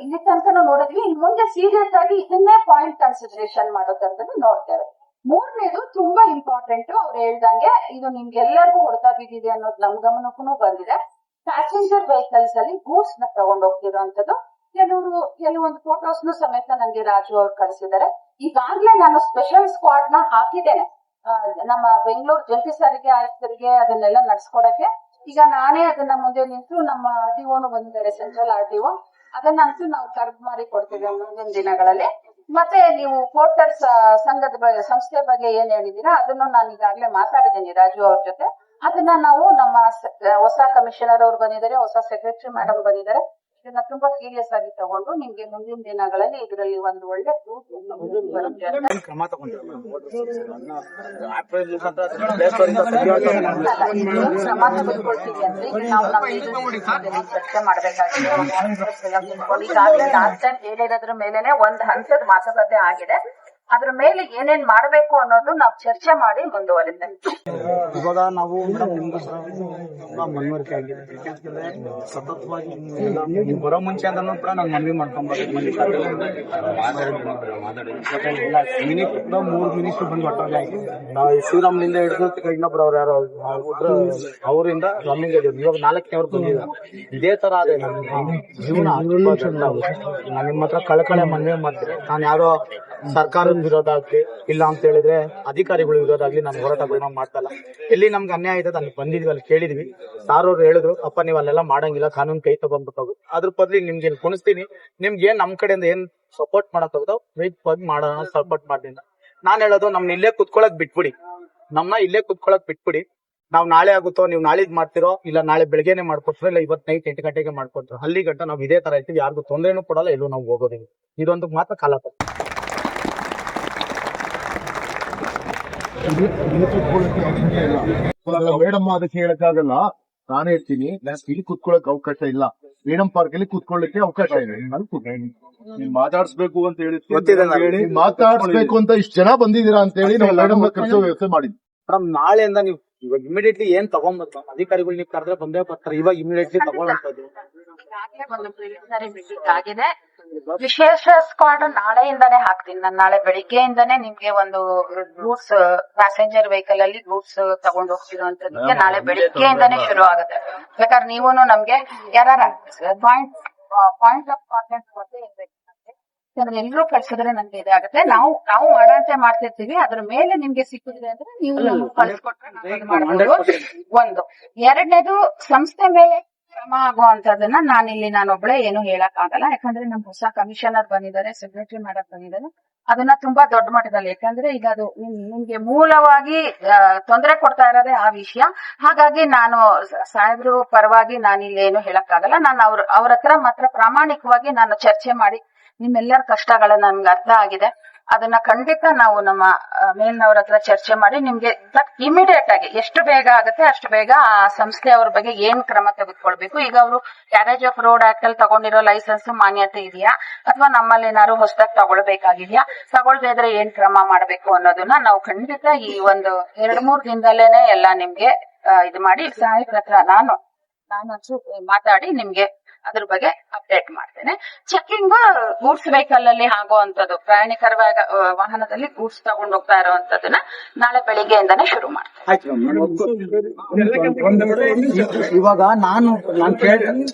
ಇಲ್ಲಿ ತನಕ ನೋಡಿದ್ವಿ. ಇನ್ ಮುಂದೆ ಸೀರಿಯಸ್ ಆಗಿ ಇದನ್ನೇ ಪಾಯಿಂಟ್ ಕನ್ಸಿಡರೇಷನ್ ಮಾಡೋದಂತ ನೋಡ್ತೇವೆ. ಮೂರನೇದು ತುಂಬಾ ಇಂಪಾರ್ಟೆಂಟ್, ಅವ್ರು ಹೇಳ್ದಂಗೆ ಇದು ನಿಮ್ಗೆಲ್ಲರಿಗೂ ಹೊಡೆತ ಬಿದ್ದಿದೆ ಅನ್ನೋದು ನಮ್ ಗಮನಕ್ಕೂ ಬಂದಿದೆ. ಪ್ಯಾಸೆಂಜರ್ ವೆಹಿಕಲ್ಸ್ ಅಲ್ಲಿ ಗೂಡ್ಸ್ ನ ತಗೊಂಡ್ ಹೋಗ್ತಿರೋಂಥದ್ದು ಕೆಲವೊಂದು ಫೋಟೋಸ್ ಸಮೇತ ನನಗೆ ರಾಜು ಅವ್ರು ಕಳಿಸಿದ್ದಾರೆ. ಈಗಾಗ್ಲೇ ನಾನು ಸ್ಪೆಷಲ್ ಸ್ಕ್ವಾಡ್ ನ ಹಾಕಿದ್ದೇನೆ ನಮ್ಮ ಬೆಂಗಳೂರು ಜಂಟಿ ಸಾರಿಗೆ ಆಯುಕ್ತರಿಗೆ ಅದನ್ನೆಲ್ಲ ನಡ್ಸ್ಕೊಡಕ್ಕೆ. ಈಗ ನಾನೇ ಅದನ್ನ ಮುಂದೆ ನಿಂತು ನಮ್ಮ RTO ಬಂದಿದ್ದಾರೆ, ಸೆಂಟ್ರಲ್ RTO, ಅದನ್ನಂತೂ ನಾವು ಕರೆಕ್ಟ್ ಮಾಡಿ ಕೊಡ್ತೀವಿ ಮುಂದಿನ ದಿನಗಳಲ್ಲಿ. ಮತ್ತೆ ನೀವು ಪೋರ್ಟರ್ಸ್ ಸಂಸ್ಥೆ ಬಗ್ಗೆ ಏನ್ ಹೇಳಿದೀರಾ ಅದನ್ನು ನಾನು ಈಗಾಗ್ಲೇ ಮಾತಾಡಿದ್ದೀನಿ ರಾಜು ಅವ್ರ ಜೊತೆ. ಅದನ್ನ ನಾವು ನಮ್ಮ ಹೊಸ ಕಮಿಷನರ್ ಅವ್ರು ಬಂದಿದ್ದಾರೆ, ಹೊಸ ಸೆಕ್ರೆಟರಿ ಮೇಡಮ್ ಬಂದಿದ್ದಾರೆ, ಇದನ್ನ ತುಂಬಾ ಸೀರಿಯಸ್ ಆಗಿ ತಗೊಂಡು ನಿಮ್ಗೆ ಮುಂದಿನ ದಿನಗಳಲ್ಲಿ ಇದರಲ್ಲಿ ಒಂದು ಒಳ್ಳೆ ಬರುತ್ತೆ ಅಂತ ಕ್ರಮ ತಗೊಂಡಿರೋ ಕ್ರಮ ತೆಗೆದುಕೊಳ್ತೀವಿ ಅಂದ್ರೆ ಈಗ ನಾವು ನಮ್ಮ ಚರ್ಚೆ ಮಾಡ್ಬೇಕಾಗಿದೆ. ಈಗಾಗಲೇ ಲಾಸ್ಟ್ ಟೈಮ್ ಹೇಳಿರೋದ್ರ ಮೇಲೆನೆ ಒಂದ್ ಹಂತದ ಮಾತುಕತೆ ಆಗಿದೆ. ಅದ್ರ ಮೇಲೆ ಏನೇನ್ ಮಾಡ್ಬೇಕು ಅನ್ನೋದು ನಾವು ಚರ್ಚೆ ಮಾಡಿ ಮುಂದುವರಿತೇವೆ. ಇವಾಗ ನಾವು ಮನವರಿಕೆ ಆಗಿದೆ. ಯಾಕಂದ್ರೆ ಸತತವಾಗಿ ನೀವು ಬರೋ ಮುಂಚೆ ಅಂತಾನು ಕೂಡ ನಾನು ಮನವಿ ಮಾಡ್ಕೊಂಡ್ಬರ್ತೀನಿ. ಮಿನಿಟ್ 3 ಮಿನಿಟ್ ಬಂದು ಹೊಟ್ಟೋಗಿ ಆಗಿದೆ. ನಾವು ಶ್ರೀರಾಮ್ಲಿಂದ ಹಿಡಿದು ಇನ್ನೊಬ್ರು ಅವ್ರು ಯಾರೋ ಅವರಿಂದ ರನ್ನಿಂಗ್ ಇವಾಗ 4ನೇವ್ರು ಬಂದಿದ್ದಾರೆ. ಇದೇ ತರ ಅದೇ ನನ್ನ ಜೀವನ. ನಾನು ನಿಮ್ಮ ಹತ್ರ ಕಳಕಳೆ ಮನವಿ ಮಾಡ್ತೀನಿ. ನಾನು ಯಾರೋ ಸರ್ಕಾರದ ವಿರೋಧ ಆಗ್ಲಿ ಇಲ್ಲ ಅಂತ ಹೇಳಿದ್ರೆ ಅಧಿಕಾರಿಗಳ ವಿರೋಧ ಆಗ್ಲಿ ನಾನು ಹೋರಾಟಗಳನ್ನ ಮಾಡ್ತಾ ಇಲ್ಲ. ಎಲ್ಲಿ ನಮ್ಗೆ ಅನ್ಯಾಯ ಇದೆ ಅಲ್ಲಿ ಬಂದಿದ್ವಿ, ಅಲ್ಲಿ ಕೇಳಿದ್ವಿ. ಸಾರ್ ಅವ್ರು ಹೇಳಿದ್ರು, ಅಪ್ಪ ನೀವು ಅಲ್ಲೆಲ್ಲ ಮಾಡಂಗಿಲ್ಲ, ಕಾನೂನು ಕೈ ತಗೊಂಡ್ಬಿಟ್ಟು ಅದ್ರ ಬದ್ಲಿ ನಿಮ್ಗೆ ಏನ್ ಕುಣಿಸ್ತೀನಿ, ನಿಮ್ಗೆ ಏನ್ ನಮ್ ಕಡೆಯಿಂದ ಏನ್ ಸಪೋರ್ಟ್ ಮಾಡಕ್ ಹೋಗೋದು ವೇಗವಾಗಿ ಮಾಡೋಣ, ಸಪೋರ್ಟ್ ಮಾಡ್ತೀನಿ. ನಾನ್ ಹೇಳೋದು ನಮ್ನ ಇಲ್ಲೇ ಕುತ್ಕೊಳಕ್ ಬಿಟ್ಬಿಡಿ, ನಾವ್ ನಾಳೆ ಆಗುತ್ತೋ, ನೀವು ನಾಳಿದ್ ಮಾಡ್ತಿರೋ, ಇಲ್ಲ ನಾಳೆ ಬೆಳಗ್ಗೆನೆ ಮಾಡ್ಕೊಟ್ರೋ, ಇಲ್ಲ ಇವತ್ತು ನೈಟ್ 8 ಗಂಟೆಗೆ ಮಾಡ್ಕೊಟ್ರು, ಅಲ್ಲಿ ಗಂಟ ನಾವ್ ಇದೇ ತರ ಇರ್ತೀವಿ. ಯಾರಿಗೂ ತೊಂದರೆನೂ ಕೊಡಲ್ಲ, ಎಲ್ಲೂ ನಾವು ಹೋಗೋದಿಲ್ಲ. ಇದೊಂದು ಮಾತ್ರ ಕಾಲ ಮೇಡಮ್ ಅದಕ್ಕೆ ಹೇಳಕ್ಕಾಗಲ್ಲ. ನಾನೇ ಹೇಳ್ತೀನಿ, ಇಲ್ಲಿ ಕುತ್ಕೊಳ್ಳಕ್ ಅವಕಾಶ ಇಲ್ಲ. ಫ್ರೀಡಂ ಪಾರ್ಕ್ ಅಲ್ಲಿ ಕುತ್ಕೊಳ್ಳಕ್ಕೆ ಅವಕಾಶ ಇದೆ. ನೀವ್ ಮಾತಾಡ್ಸ್ಬೇಕು ಅಂತ ಹೇಳಿ ಮಾತಾಡ್ಸ್ಬೇಕು ಅಂತ ಇಷ್ಟು ಜನ ಬಂದಿದ್ದೀರಾ ಅಂತ ಹೇಳಿ ನಾವು ಮೇಡಮ್ ಕರ್ಸೋ ವ್ಯವಸ್ಥೆ ಮಾಡಿದ್ವಿ. ಮೇಡಮ್ ನಾಳೆಯಿಂದ ನೀವು ಇವಾಗ ಇಮಿಡಿಯೇಟ್ಲಿ ಏನ್ ತಗೊಂಡ್ಬರ್ತ ಅಧಿಕಾರಿಗಳು ನೀವು ಕರೆದ್ರೆ ಬಂದೇ ಬರ್ತಾರೆ. ಇವಾಗ ಇಮಿಡಿಯೇಟ್ಲಿ ತಗೊಳ್ಳೋಂಥದ್ದು ಒಂದು ಪ್ರಿಲಿಮಿನರಿ ಮೀಟಿಂಗ್ ಆಗಿದೆ. ವಿಶೇಷ ಸ್ಕ್ವಾಡ್ ನಾಳೆಯಿಂದಾನೇ ಹಾಕ್ತೀನಿ. ನಾನು ನಾಳೆ ಬೆಳಿಗ್ಗೆಯಿಂದಾನೇ ನಿಮ್ಗೆ ಒಂದು ಗೂಡ್ಸ್ ಪ್ಯಾಸೆಂಜರ್ ವೆಹಿಕಲ್ ಅಲ್ಲಿ ಗೂಡ್ಸ್ ತಗೊಂಡು ಹೋಗ್ತಿರೋಂಥದ್ದಕ್ಕೆ ನಾಳೆ ಬೆಳಿಗ್ಗೆಯಿಂದಾನೇ ಶುರು ಆಗುತ್ತೆ. ಬೇಕಾದ್ರೆ ನೀವು ನಮ್ಗೆ ಯಾರ ಪಾಯಿಂಟ್ ಆಫ್ ಕಾಂಟ್ಯಾಕ್ಟ್ ಕೊಟ್ಟೆ ಇರ್ಬೇಕು. ಎಲ್ಲರೂ ಕಳ್ಸಿದ್ರೆ ನನ್ಗೆ ಇದಾಗುತ್ತೆ. ನಾವು ಮಾಡಂತೆ ಮಾಡ್ತಿರ್ತೀವಿ. ಅದ್ರ ಮೇಲೆ ನಿಮ್ಗೆ ಸಿಕ್ಕಿದ್ರೆ ಅಂದ್ರೆ ನೀವು ನಮ್ಗೆ ಕಳ್ಸಿಕೊಟ್ರೆ ಒಂದು. ಎರಡನೇದು ಸಂಸ್ಥೆ ಮೇಲೆ ಕ್ರಮ ಆಗುವಂತದನ್ನ ನಾನೊಬ್ಳೆ ಏನು ಹೇಳಕ್ ಆಗಲ್ಲ. ಯಾಕಂದ್ರೆ ನಮ್ ಹೊಸ ಕಮಿಷನರ್ ಬಂದಿದ್ದಾರೆ, ಸೆಕ್ರೆಟರಿ ಮಾಡಕ್ ಬಂದಿದ್ದಾರೆ. ಅದನ್ನ ತುಂಬಾ ದೊಡ್ಡ ಮಟ್ಟದಲ್ಲಿ, ಯಾಕಂದ್ರೆ ಈಗ ಅದು ನಿಮ್ಗೆ ಮೂಲವಾಗಿ ತೊಂದರೆ ಕೊಡ್ತಾ ಇರೋದೇ ಆ ವಿಷಯ. ಹಾಗಾಗಿ ನಾನು ಸಾಹೇಬ್ರು ಪರವಾಗಿ ನಾನಿಲ್ಲಿ ಏನು ಹೇಳಕ್ ಆಗಲ್ಲ. ನಾನು ಅವ್ರ ಹತ್ರ ಮಾತ್ರ ಪ್ರಾಮಾಣಿಕವಾಗಿ ನಾನು ಚರ್ಚೆ ಮಾಡಿ ನಿಮ್ಮೆಲ್ಲರ ಕಷ್ಟಗಳನ್ನ ನಮ್ಗೆ ಅರ್ಥ ಆಗಿದೆ. ಅದನ್ನ ಖಂಡಿತ ನಾವು ನಮ್ಮ ಮೇಲ್ನವ್ರ ಹತ್ರ ಚರ್ಚೆ ಮಾಡಿ ನಿಮ್ಗೆ ಇಮಿಡಿಯೇಟ್ ಆಗಿ ಎಷ್ಟು ಬೇಗ ಆಗುತ್ತೆ ಅಷ್ಟು ಬೇಗ ಆ ಸಂಸ್ಥೆ ಅವ್ರ ಬಗ್ಗೆ ಏನ್ ಕ್ರಮ ತೆಗೆದುಕೊಳ್ಬೇಕು. ಈಗ ಅವರು ಕ್ಯಾರೇಜ್ ಆಫ್ ರೋಡ್ ಆಕ್ಟ್ ಅಲ್ಲಿ ತಗೊಂಡಿರೋ ಲೈಸೆನ್ಸ್ ಮಾನ್ಯತೆ ಇದೆಯಾ, ಅಥವಾ ನಮ್ಮಲ್ಲಿ ಏನಾದ್ರು ಹೊಸದಾಗಿ ತಗೊಳ್ಬೇಕಾಗಿದ್ಯಾ, ತಗೊಳ್ದೇ ಇದ್ರೆ ಏನ್ ಕ್ರಮ ಮಾಡ್ಬೇಕು ಅನ್ನೋದನ್ನ ನಾವು ಖಂಡಿತ ಈ ಒಂದು 2-3 ದಿನದಲ್ಲೇನೆ ಎಲ್ಲ ನಿಮ್ಗೆ ಇದು ಮಾಡಿ ಸಾಹೇಬ್ರ ಹತ್ರ ನಾನು ಮಾತಾಡಿ ನಿಮ್ಗೆ ಅದ್ರ ಬಗ್ಗೆ ಅಪ್ಡೇಟ್ ಮಾಡ್ತೇನೆ. ಚೆಕಿಂಗ್ ಗೂಡ್ಸ್ ವೆಹಿಕಲ್ ಅಲ್ಲಿ ಆಗುವಂತದ್ದು, ಪ್ರಯಾಣಿಕರ ವಾಹನದಲ್ಲಿ ಗೂಡ್ಸ್ ತಗೊಂಡು ಹೋಗ್ತಾ ಇರುವಂತದನ್ನ ನಾಳೆ ಬೆಳಿಗ್ಗೆಯಿಂದಾನೇ ಶುರು ಮಾಡ್ತೇನೆ. ಇವಾಗ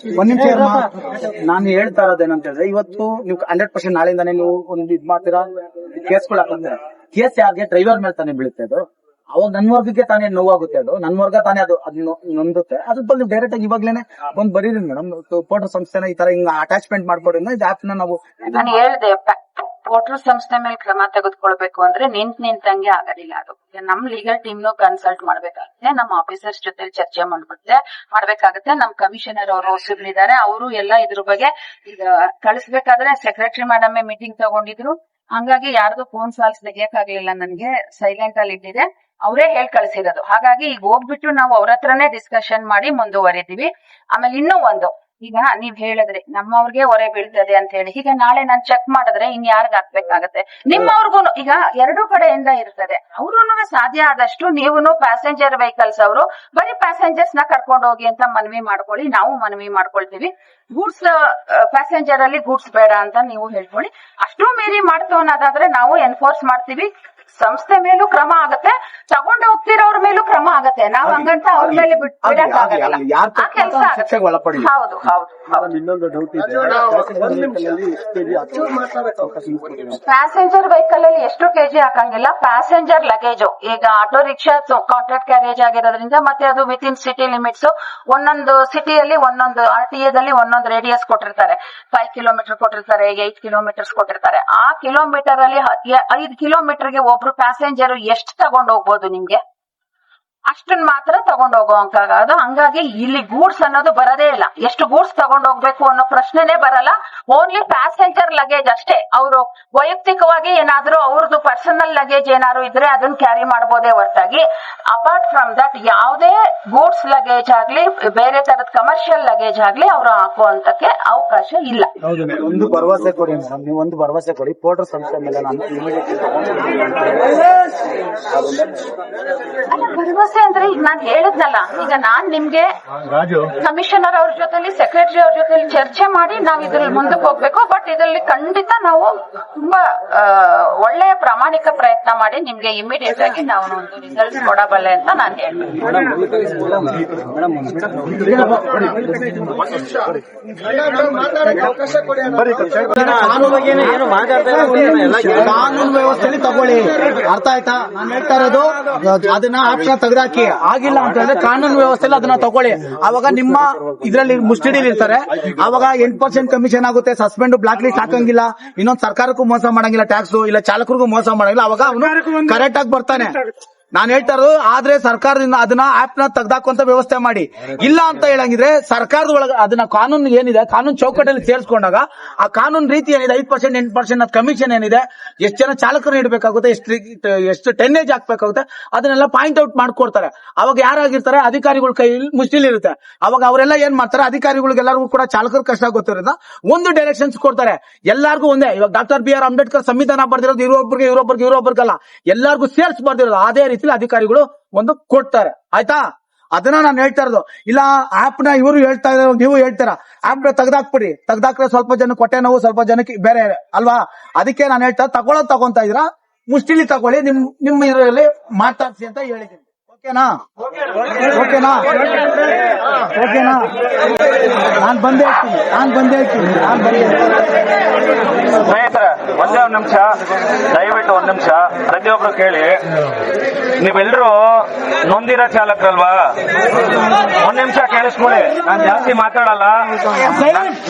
ನಾನು ಹೇಳ್ತಾ ಇರೋದೇನಂತ ಹೇಳಿದ್ರೆ, ಇವತ್ತು ನೀವು 100% ನಾಳೆಯಿಂದಾನೇ ನೀವು ಒಂದು ಇದ್ ಮಾಡ್ತೀರಾ, ಕೇಸ್ಗಳು ಹಾಕಂತೀರ. ಕೇಸ್ ಯಾರಿಗೆ? ಡ್ರೈವರ್ ಮೇಲೆ ತಾನೇ ಬೀಳುತ್ತೆ ಅದು. ಅವಾಗ ನನ್ ವರ್ಗಕ್ಕೆ ತಾನೇ ನೋವಾಗುತ್ತೆ, ಅದು ನನ್ ವರ್ಗ ತಾನೇ ಅದು ನೊಂದುತ್ತೆ. ಅದ್ರ ಬದಲು ಡೈರೆಕ್ಟ್ ಆಗಿ ಇವಾಗ್ಲೇನೆ ಒಂದ್ ಬರೀರಿ ಮೇಡಮ್, ಪೋರ್ಟಲ್ ಸಂಸ್ಥೆನ ಈ ತರ ಹಿಂಗ ಅಟ್ಯಾಚ್ಮೆಂಟ್ ಮಾಡ್ಕೊಡಿದ್ರೆ ಇದು ಆಪ್ ನ ನಾವು ನಾನು ಹೇಳ್ದೆ ಪೋರ್ಟಲ್ ಸಂಸ್ಥೆ ಮೇಲೆ ಕ್ರಮ ತೆಗೆದುಕೊಳ್ಬೇಕು ಅಂದ್ರೆ ನಿಂತಂಗೆ ಆಗೋದಿಲ್ಲ. ಅದು ನಮ್ ಲೀಗಲ್ ಟೀಮ್ ನು ಕನ್ಸಲ್ಟ್ ಮಾಡ್ಬೇಕಾಗುತ್ತೆ, ನಮ್ಮ ಆಫೀಸರ್ಸ್ ಜೊತೆ ಚರ್ಚೆ ಮಾಡ್ಬೇಕಾಗುತ್ತೆ. ನಮ್ ಕಮಿಷನರ್ ಅವರು ಹೊಸಬ್ರಿದ್ದಾರೆ, ಅವರು ಎಲ್ಲ ಇದ್ರ ಬಗ್ಗೆ ಈಗ ಕಳಿಸ್ಬೇಕಾದ್ರೆ ಸೆಕ್ರೆಟರಿ ಮೇಡಮ್ ಮೀಟಿಂಗ್ ತಗೊಂಡಿದ್ರು. ಹಂಗಾಗಿ ಯಾರ್ದು ಫೋನ್ ಕಾಲ್ಸ್ ತೆಗಿಯಕ್ಕಾಗ್ಲಿಲ್ಲ, ನನ್ಗೆ ಸೈಲೆಂಟ್ ಅಲ್ಲಿ ಇಟ್ಟಿದೆ. ಅವರೇ ಹೇಳ್ ಕಳ್ಸಿರೋದು. ಹಾಗಾಗಿ ಈಗ ಹೋಗ್ಬಿಟ್ಟು ನಾವು ಅವ್ರ ಹತ್ರನೇ ಡಿಸ್ಕಷನ್ ಮಾಡಿ ಮುಂದುವರಿತೀವಿ. ಆಮೇಲೆ ಇನ್ನೂ ಒಂದು, ಈಗ ನೀವ್ ಹೇಳಿದ್ರಿ ನಮ್ಮವ್ರಿಗೆ ಹೊರೆ ಬೀಳ್ತದೆ ಅಂತ ಹೇಳಿ. ಈಗ ನಾಳೆ ನಾನ್ ಚೆಕ್ ಮಾಡಿದ್ರೆ ಇನ್ ಯಾರಿಗ ಹಾಕ್ಬೇಕಾಗತ್ತೆ? ನಿಮ್ಮವ್ರಿಗೂ ಈಗ 2 ಕಡೆಯಿಂದ ಇರ್ತದೆ. ಅವ್ರು ಸಾಧ್ಯ ಆದಷ್ಟು ನೀವುನು ಪ್ಯಾಸೆಂಜರ್ ವೆಹಿಕಲ್ಸ್ ಅವರು ಬರೀ ಪ್ಯಾಸೆಂಜರ್ಸ್ ನ ಕರ್ಕೊಂಡು ಹೋಗಿ ಅಂತ ಮನವಿ ಮಾಡ್ಕೊಳ್ಳಿ. ನಾವು ಮನವಿ ಮಾಡ್ಕೊಳ್ತೀವಿ. ಗೂಡ್ಸ್ ಪ್ಯಾಸೆಂಜರ್ ಅಲ್ಲಿ ಗೂಡ್ಸ್ ಬೇಡ ಅಂತ ನೀವು ಹೇಳ್ಕೊಳ್ಳಿ. ಅಷ್ಟು ಮೀರಿ ಮಾಡ್ತು ಅನ್ನೋದಾದ್ರೆ ನಾವು ಎನ್ಫೋರ್ಸ್ ಮಾಡ್ತೀವಿ. ಸಂಸ್ಥೆ ಮೇಲೂ ಕ್ರಮ ಆಗತ್ತೆ, ತಗೊಂಡು ಹೋಗ್ತಿರೋರ್ ಮೇಲೂ ಕ್ರಮ ಆಗತ್ತೆ. ನಾವ್ ಹಂಗಂತ ಅವ್ರ ಮೇಲೆ ಬಿಡಕ್ಕಾಗಲ್ಲ. ಆ ಕೆಲಸ ಹೌದು. ಇನ್ನೊಂದು ಡೌಟ್ ಇದೆ, ಪ್ಯಾಸೆಂಜರ್ ವೆಹಿಕಲ್ ಅಲ್ಲಿ ಎಷ್ಟು ಕೆಜಿ ಹಾಕಂಗಿಲ್ಲ. ಪ್ಯಾಸೆಂಜರ್ ಲಗೇಜ್ ಈಗ ಆಟೋ ರಿಕ್ಷಾ ಕಾಂಟ್ರಾಕ್ಟ್ ಕ್ಯಾರೇಜ್ ಆಗಿರೋದ್ರಿಂದ, ಮತ್ತೆ ಅದು ವಿತ್ ಇನ್ ಸಿಟಿ ಲಿಮಿಟ್ಸ್, ಒಂದೊಂದು ಸಿಟಿಯಲ್ಲಿ ಒಂದೊಂದು RTA ದಲ್ಲಿ ಒಂದೊಂದು ರೇಡಿಯಸ್ ಕೊಟ್ಟಿರ್ತಾರೆ. 5 ಕಿಲೋಮೀಟರ್ ಕೊಟ್ಟಿರ್ತಾರೆ, 8 ಕಿಲೋಮೀಟರ್ಸ್ ಕೊಟ್ಟಿರ್ತಾರೆ. ಆ ಕಿಲೋಮೀಟರ್ ಅಲ್ಲಿ 5 ಕಿಲೋಮೀಟರ್ಗೆ ಒಬ್ರು ಪ್ಯಾಸೆಂಜರ್ ಎಷ್ಟು ತಗೊಂಡು ಹೋಗ್ಬೋದು ನಿಮ್ಗೆ? ಅಷ್ಟನ್ ಮಾತ್ರ ತಗೊಂಡ್ ಹೋಗೋಂಕಾಗೋದು. ಹಂಗಾಗಿ ಇಲ್ಲಿ ಗೂಡ್ಸ್ ಅನ್ನೋದು ಬರೋದೇ ಇಲ್ಲ. ಎಷ್ಟು ಗೂಡ್ಸ್ ತಗೊಂಡ್ ಹೋಗ್ಬೇಕು ಅನ್ನೋ ಪ್ರಶ್ನೆನೇ ಬರಲ್ಲ. ಓನ್ಲಿ ಪ್ಯಾಸೆಂಜರ್ ಲಗೇಜ್ ಅಷ್ಟೇ. ಅವರು ವೈಯಕ್ತಿಕವಾಗಿ ಏನಾದ್ರು ಅವ್ರದ್ದು ಪರ್ಸನಲ್ ಲಗೇಜ್ ಏನಾದ್ರು ಇದ್ರೆ ಅದನ್ನ ಕ್ಯಾರಿ ಮಾಡಬಹುದೇ ಹೊರತಾಗಿ ಅಪಾರ್ಟ್ ಫ್ರಮ್ ದಟ್ ಯಾವುದೇ ಗೂಡ್ಸ್ ಲಗೇಜ್ ಆಗ್ಲಿ ಬೇರೆ ತರದ ಕಮರ್ಷಿಯಲ್ ಲಗೇಜ್ ಆಗ್ಲಿ ಅವರು ಹಾಕುವಂತಕ್ಕೆ ಅವಕಾಶ ಇಲ್ಲ. ಒಂದು ಭರವಸೆ ಕೊಡಿ ಮೇಡಮ್, ನೀವು ಒಂದು ಭರವಸೆ ಕೊಡಿ. ಪೋರ್ಟರ್ ಸಂಸ್ಥೆ ಮೇಲೆ ನಾನು ಭರವಸೆ ಅಂದ್ರೆ ಈಗ ನಾನ್ ಹೇಳಿದ್ನಲ್ಲ, ಈಗ ನಾನ್ ನಿಮ್ಗೆ ಕಮಿಷನರ್ ಅವ್ರ ಜೊತೆಲಿ ಸೆಕ್ರೆಟರಿ ಅವ್ರ ಜೊತೆಲಿ ಚರ್ಚೆ ಮಾಡಿ ನಾವ್ ಇದ್ರಲ್ಲಿ ಮುಂದಕ್ಕೆ ಹೋಗ್ಬೇಕು. ಬಟ್ ಇದರಲ್ಲಿ ಖಂಡಿತ ನಾವು ತುಂಬಾ ಒಳ್ಳೆಯ ಪ್ರಾಮಾಣಿಕ ಪ್ರಯತ್ನ ಮಾಡಿ ನಿಮ್ಗೆ ಇಮಿಡಿಯೇಟ್ ಆಗಿ ನಾವು ಒಂದು ರಿಸಲ್ಟ್ ಕೊಡಬಲ್ಲೆ ಅಂತ ನಾನು ಹೇಳ್ತೀನಿ. ಕಾನೂನು ವ್ಯವಸ್ಥೆಯಲ್ಲಿ ತಗೊಳ್ಳಿ, ಅರ್ಥ ಆಯ್ತಾ? ನಾನು ಹೇಳ್ತಾ ಇರೋದು ಅದನ್ನ ಆಪ್ಷನ್ ತೆಗೆದಾಕಿ. ಆಗಿಲ್ಲ ಅಂತ ಹೇಳಿದ್ರೆ ಕಾನೂನು ವ್ಯವಸ್ಥೆಯಲ್ಲಿ ಅದನ್ನ ತಗೊಳ್ಳಿ. ಅವಾಗ ನಿಮ್ಮ ಇದ್ರಲ್ಲಿ ಮುಷ್ಟಿಡಿಲಿ ಇರ್ತಾರೆ. ಅವಾಗ 8% ಕಮಿಷನ್ ಆಗುತ್ತೆ. ಸಸ್ಪೆಂಡ್ ಬ್ಲಾಕ್ ಲಿಸ್ಟ್ ಹಾಕಂಗಿಲ್ಲ. ಇನ್ನೊಂದು ಸರ್ಕಾರಕ್ಕೂ ಮೋಸ ಮಾಡಂಗಿಲ್ಲ, ಟ್ಯಾಕ್ಸ್ ಇಲ್ಲ ಚಾಲಕರಿಗೂ ಮೋಸ ಮಾಡಂಗಿಲ್ಲ. ಅವಾಗ ಅವನು ಕರೆಕ್ಟ್ ಆಗಿ ಬರ್ತಾನೆ. ನಾನು ಹೇಳ್ತಾ ಇರೋದು ಆದ್ರೆ ಸರ್ಕಾರದಿಂದ ಅದನ್ನ ಆಪ್ ನ ತೆಗ್ದಾಕುವಂತ ವ್ಯವಸ್ಥೆ ಮಾಡಿ. ಇಲ್ಲ ಅಂತ ಹೇಳಂಗಿದ್ರೆ ಸರ್ಕಾರದ ಒಳಗೆ ಅದನ್ನ ಕಾನೂನು ಏನಿದೆ ಕಾನೂನು ಚೌಕಟ್ಟಲ್ಲಿ ಸೇರಿಸ್ಕೊಂಡಾಗ ಆ ಕಾನೂನು ರೀತಿ ಏನಿದೆ 5% 8% ಕಮಿಷನ್ ಏನಿದೆ, ಎಷ್ಟು ಜನ ಚಾಲಕರು ಇಡಬೇಕಾಗುತ್ತೆ, ಎಷ್ಟು ಟೆನ್ನೇಜ್ ಹಾಕ್ಬೇಕಾಗುತ್ತೆ ಅದನ್ನೆಲ್ಲ ಪಾಯಿಂಟ್ ಔಟ್ ಮಾಡ್ಕೊಡ್ತಾರೆ. ಅವಾಗ ಯಾರಾಗಿರ್ತಾರೆ ಅಧಿಕಾರಿಗಳ ಕೈಯಲ್ಲಿ ಮುಷ್ಟಿಲಿರುತ್ತೆ. ಅವಾಗ ಅವರೆಲ್ಲ ಏನ್ ಮಾಡ್ತಾರೆ, ಅಧಿಕಾರಿಗಳಿಗೆಲ್ಲರಿಗೂ ಕೂಡ ಚಾಲಕರ ಕಷ್ಟ ಗೊತ್ತಿರೋದ್ರಿಂದ ಒಂದು ಡೈರೆಕ್ಷನ್ಸ್ ಕೊಡ್ತಾರೆ ಎಲ್ಲಾರ್ಗು ಒಂದೇ. ಇವಾಗ ಡಾಕ್ಟರ್ BR ಅಂಬೇಡ್ಕರ್ ಸಂವಿಧಾನ ಬರ್ದಿರೋದು ಇವ್ರೊಬ್ಬರಿಗಲ್ಲ, ಎಲ್ಲಾರ್ಗು ಸೇರ್ಸ್ ಬರ್ದಿರೋದು. ಅದೇ ರೀತಿ ಅಧಿಕಾರಿಗಳು ಒಂದು ಕೊಡ್ತಾರೆ. ಆಯ್ತಾ? ಅದನ್ನ ನಾನು ಹೇಳ್ತಾ ಇರೋದು. ಇಲ್ಲ ಆಪ್ ನ ಇವರು ಹೇಳ್ತಾ ಇರೋ, ನೀವು ಹೇಳ್ತೀರಾ ಆಪ್ ನ ತೆಗ್ದಾಕ್ಬಿಡಿ. ತೆಗ್ದಾಕ್ರೆ ಸ್ವಲ್ಪ ಜನ ಹೊಟ್ಟೆ ನೋವು, ಸ್ವಲ್ಪ ಜನಕ್ಕೆ ಬೇರೆ ಅಲ್ವಾ? ಅದಕ್ಕೆ ನಾನು ಹೇಳ್ತಾ ತಗೊಂತಾ ಇದ್ರ ಮುಷ್ಟಿಲಿ ತಗೊಳ್ಳಿ, ನಿಮ್ಮ ಇದರಲ್ಲಿ ಮಾತಾಡ್ಸಿ ಅಂತ ಹೇಳಿದ್ದೀನಿ. ಓಕೆನಾ? ನಾನು ಬಂದೇ ಹೇಳ್ತೀನಿ. ಸ್ನೇಹಿತರೆ, ಒಂದೇ ಒಂದು ನಿಮಿಷ, ದಯವಿಟ್ಟು ಒಂದು ನಿಮಿಷ ಪ್ರತಿಯೊಬ್ರು ಕೇಳಿ. ನೀವೆಲ್ಲರೂ ನೊಂದಿರೋ ಚಾಲಕರಲ್ವಾ? ಒಂದ್ ನಿಮಿಷ ಕೇಳಿಸ್ಕೊಳ್ಳಿ. ನಾನ್ ಜಾಸ್ತಿ ಮಾತಾಡಲ್ಲ.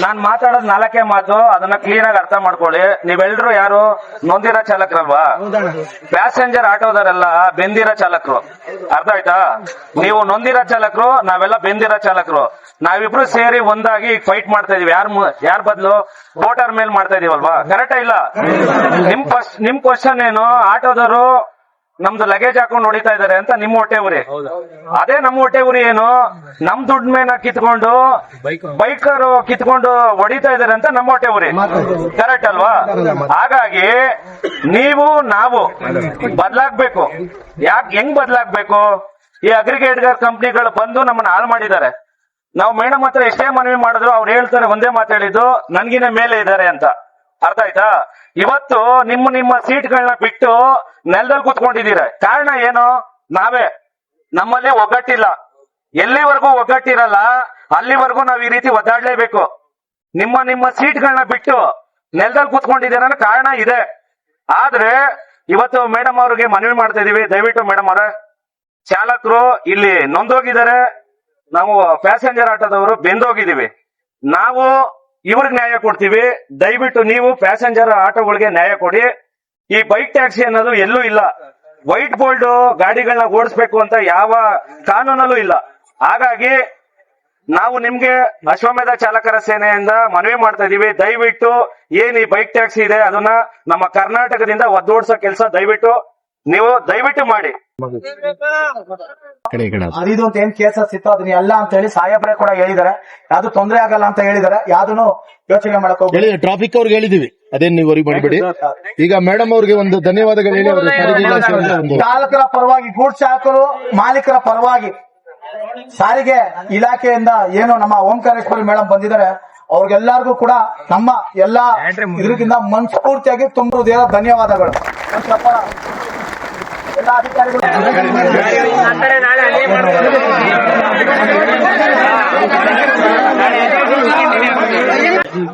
ನಾನ್ ಮಾತಾಡೋದು 4 ಮಾತು, ಅದನ್ನ ಕ್ಲೀನ್ ಆಗಿ ಅರ್ಥ ಮಾಡ್ಕೊಳ್ಳಿ. ನೀವೆಲ್ಲರೂ ಯಾರು ನೊಂದಿರೋ ಚಾಲಕರಲ್ವಾ? ಪ್ಯಾಸೆಂಜರ್ ಆಟೋದವರೆಲ್ಲ ಬೆಂದಿರೋ ಚಾಲಕರು. ಅರ್ಥ ಆಯ್ತಾ? ನೀವು ನೊಂದಿರೋ ಚಾಲಕರು, ನಾವೆಲ್ಲ ಬೆಂದಿರೋ ಚಾಲಕರು. ನಾವಿಬ್ರು ಸೇರಿ ಒಂದಾಗಿ ಫೈಟ್ ಮಾಡ್ತಾ ಇದೀವಿ. ಯಾರ ಬದಲು ವೋಟರ್ ಮೇಲ್ ಮಾಡ್ತಾ ಇದೀವಲ್ವಾ? ಕರೆಕ್ಟಾ ಇಲ್ಲ? ನಿಮ್ ಕ್ವಶನ್ ಏನು, ಆಟೋದವರು ನಮ್ದು ಲಗೇಜ್ ಹಾಕೊಂಡು ಹೊಡಿತಾ ಇದಾರೆ ಅಂತ ನಿಮ್ಮ ಹೊಟ್ಟೆ ಉರಿ. ಅದೇ ನಮ್ಮ ಹೊಟ್ಟೆ ಉರಿ ಏನು, ನಮ್ ದುಡ್ಡು ಮೇನ ಕಿತ್ಕೊಂಡು ಬೈಕರು ಕಿತ್ಕೊಂಡು ಹೊಡಿತಾ ಇದಾರೆ ಅಂತ ನಮ್ಮ ಹೊಟ್ಟೆ ಉರಿ. ಕರೆಕ್ಟ್ ಅಲ್ವಾ? ಹಾಗಾಗಿ ನೀವು ನಾವು ಬದಲಾಗ್ಬೇಕು. ಹೆಂಗ್ ಬದಲಾಗ್ಬೇಕು? ಈ ಅಗ್ರಿಗೇಟರ್ ಕಂಪ್ನಿಗಳು ಬಂದು ನಮ್ಮನ್ನ ಹಾಳು ಮಾಡಿದ್ದಾರೆ. ನಾವು ಮೇಡಮ್ ಹತ್ರ ಎಷ್ಟೇ ಮನವಿ ಮಾಡಿದ್ರು ಅವ್ರು ಹೇಳ್ತಾರೆ, ಒಂದೇ ಮಾತಾಡಿದ್ದು, ನನ್ಗಿನ ಮೇಲೆ ಇದ್ದಾರೆ ಅಂತ. ಅರ್ಥ ಆಯ್ತಾ? ಇವತ್ತು ನಿಮ್ಮ ಸೀಟ್ಗಳನ್ನ ಬಿಟ್ಟು ನೆಲದಲ್ಲಿ ಕೂತ್ಕೊಂಡಿದ್ದೀರ. ಕಾರಣ ಏನು? ನಾವೇ. ನಮ್ಮಲ್ಲಿ ಒಗ್ಗಟ್ಟಿಲ್ಲ. ಎಲ್ಲಿವರೆಗೂ ಒಗ್ಗಟ್ಟಿರಲ್ಲ ಅಲ್ಲಿವರೆಗೂ ನಾವ್ ಈ ರೀತಿ ಒದ್ದಾಡ್ಲೇಬೇಕು. ನಿಮ್ಮ ಸೀಟ್ಗಳನ್ನ ಬಿಟ್ಟು ನೆಲದಲ್ಲಿ ಕೂತ್ಕೊಂಡಿದ್ದೀರ ಅನ್ನೋ ಕಾರಣ ಇದೆ. ಆದ್ರೆ ಇವತ್ತು ಮೇಡಮ್ ಅವ್ರಿಗೆ ಮನವಿ ಮಾಡ್ತಾ ಇದೀವಿ, ದಯವಿಟ್ಟು ಮೇಡಮ್ ಅವರೇ, ಚಾಲಕರು ಇಲ್ಲಿ ನೊಂದೋಗಿದ್ದಾರೆ, ನಾವು ಪ್ಯಾಸೆಂಜರ್ ಆಟೋದವರು ಬೆಂದೋಗಿದ್ದೀವಿ. ನಾವು ಇವ್ರಿಗೆ ನ್ಯಾಯ ಕೊಡ್ತೀವಿ. ದಯವಿಟ್ಟು ನೀವು ಪ್ಯಾಸೆಂಜರ್ ಆಟೋಗಳಿಗೆ ನ್ಯಾಯ ಕೊಡಿ. ಈ ಬೈಕ್ ಟ್ಯಾಕ್ಸಿ ಅನ್ನೋದು ಎಲ್ಲೂ ಇಲ್ಲ. ವೈಟ್ ಬೋರ್ಡ್ ಗಾಡಿಗಳನ್ನ ಓಡಿಸ್ಬೇಕು ಅಂತ ಯಾವ ಕಾನೂನಲ್ಲೂ ಇಲ್ಲ. ಹಾಗಾಗಿ ನಾವು ನಿಮ್ಗೆ ಅಶ್ವಮೇಧ ಚಾಲಕರ ಸೇನೆಯಿಂದ ಮನವಿ ಮಾಡ್ತಾ ಇದೀವಿ, ದಯವಿಟ್ಟು ಏನ್ ಈ ಬೈಕ್ ಟ್ಯಾಕ್ಸಿ ಇದೆ ಅದನ್ನ ನಮ್ಮ ಕರ್ನಾಟಕದಿಂದ ಒದ್ದೋಡ್ಸೋ ಕೆಲಸ ದಯವಿಟ್ಟು ಮಾಡಿ. ಅದು ಅಂತ ಏನ್ ಕೇಸಸ್ ಇತ್ತು ಅದನ್ನ ಎಲ್ಲ ಅಂತ ಹೇಳಿ ಸಾಹೇಬ್ರೆ ಕೂಡ ಹೇಳಿದ್ದಾರೆ. ಯಾವ್ದು ತೊಂದರೆ ಆಗಲ್ಲ ಅಂತ ಹೇಳಿದ್ದಾರೆ. ಯಾವ್ದನ್ನು ಯೋಚನೆ ಮಾಡಕ್ ಹೋಗಿ ಟ್ರಾಫಿಕ್ ಅವ್ರಿಗೆ ಹೇಳಿದೀವಿ, ಅದೇನ್ ನೀವು ವರಿ ಮಾಡಬೇಡಿ. ಈಗ ಮೇಡಮ್ ಅವ್ರಿಗೆ ಒಂದು ಧನ್ಯವಾದಗಳು ಹೇಳಿ. ಚಾಲಕರ ಪರವಾಗಿ, ಗೂಡ್ಸ್ ಚಾಲಕರು ಮಾಲೀಕರ ಪರವಾಗಿ ಸಾರಿಗೆ ಇಲಾಖೆಯಿಂದ ಏನು ನಮ್ಮ ಓಂಕಾರೇಶ್ವರಿ ಮೇಡಮ್ ಬಂದಿದ್ದಾರೆ, ಅವ್ರಿಗೆಲ್ಲರಿಗೂ ಕೂಡ ನಮ್ಮ ಎಲ್ಲಾ ಇದರಿಂದ ಮನಸ್ಫೂರ್ತಿಯಾಗಿ ತುಂಬ ಧನ್ಯವಾದಗಳು. ಎಲ್ಲ ಅಧಿಕಾರಿಗಳು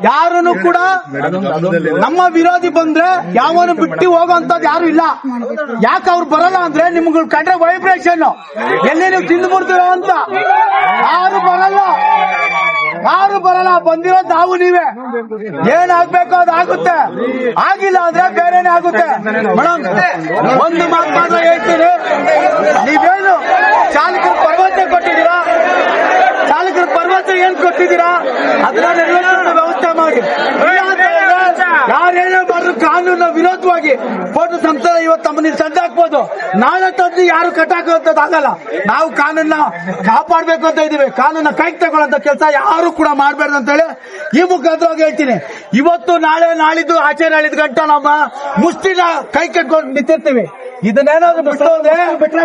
ಯಾರನ್ನು ಕೂಡ ನಮ್ಮ ವಿರೋಧಿ ಬಂದ್ರೆ ಯಾವನು ಬಿಟ್ಟು ಹೋಗುವಂತದ್ದು ಯಾರು ಇಲ್ಲ. ಯಾಕೆ ಅವ್ರು ಬರಲ್ಲ ಅಂದ್ರೆ ನಿಮ್ಗೆ ಕಂಡ್ರೆ ವೈಬ್ರೇಷನ್, ಎಲ್ಲಿ ನೀವು ತಿಂದು ಬಿಡ್ತೀರೋ ಅಂತ. ಯಾರು ಬರಲ್ಲ ಬಂದಿರೋದು ನಾವು ನೀವೇ. ಏನಾಗ್ಬೇಕೋ ಅದಾಗುತ್ತೆ, ಆಗಿಲ್ಲ ಅಂದ್ರೆ ಬೇರೆನೆ ಆಗುತ್ತೆ. ಮೇಡಮ್, ಒಂದು ಮಾತು ಮಾತ್ರ ಹೇಳ್ತೀನಿ, ನೀವೇನು ಚಾಲಕರ ಪರವಾನಗಿ ಕೊಟ್ಟಿದ್ದೀರಾ, ಚಾಲಕರ ಪರವಾನಗಿ ಏನ್ ಕೊಟ್ಟಿದ್ದೀರಾ ಅದನ್ನ ನಿರ್ಲಕ್ಷ್ಯ ವ್ಯವಸ್ಥೆ ಮಾಡಿ. ಯಾರೇನೇ ಮಾಡಿದ್ರು ಕಾನೂನಿನ ವಿರೋಧವಾಗಿ ಫೋಟೋ ಸಂಸ್ಥೆ ಇವತ್ತು ತಮ್ಮನ್ನ ತಂದು ಹಾಕ್ಬೋದು, ನಾಳೆ ತಂದು ಯಾರು ಕಟ್ಟಾಕುವಂತದ್ದಾಗಲ್ಲ. ನಾವು ಕಾನೂನ ಕಾಪಾಡ್ಬೇಕು ಅಂತ ಇದೀವಿ. ಕಾನೂನ ಕೈಗೆ ತಗೊಳ್ಳೋಂತ ಕೆಲಸ ಯಾರು ಕೂಡ ಮಾಡ್ಬೇಡ್ದು ಅಂತ ಹೇಳಿ ಈ ಮುಖಾಂತರವಾಗಿ ಹೇಳ್ತೀನಿ. ಇವತ್ತು ನಾಳೆ ನಾಳಿದ್ದು ಆಚೆ ನಾಳಿದ್ ಗಂಟ ನಮ್ಮ ಮುಷ್ಟಿನ ಕೈ ಕಟ್ಕೊಂಡು ನಿಂತಿರ್ತೀವಿ. ಇದನ್ನೇನಾದ್ರು ಬಿಟ್ಟು ಹೋದ್ರೆ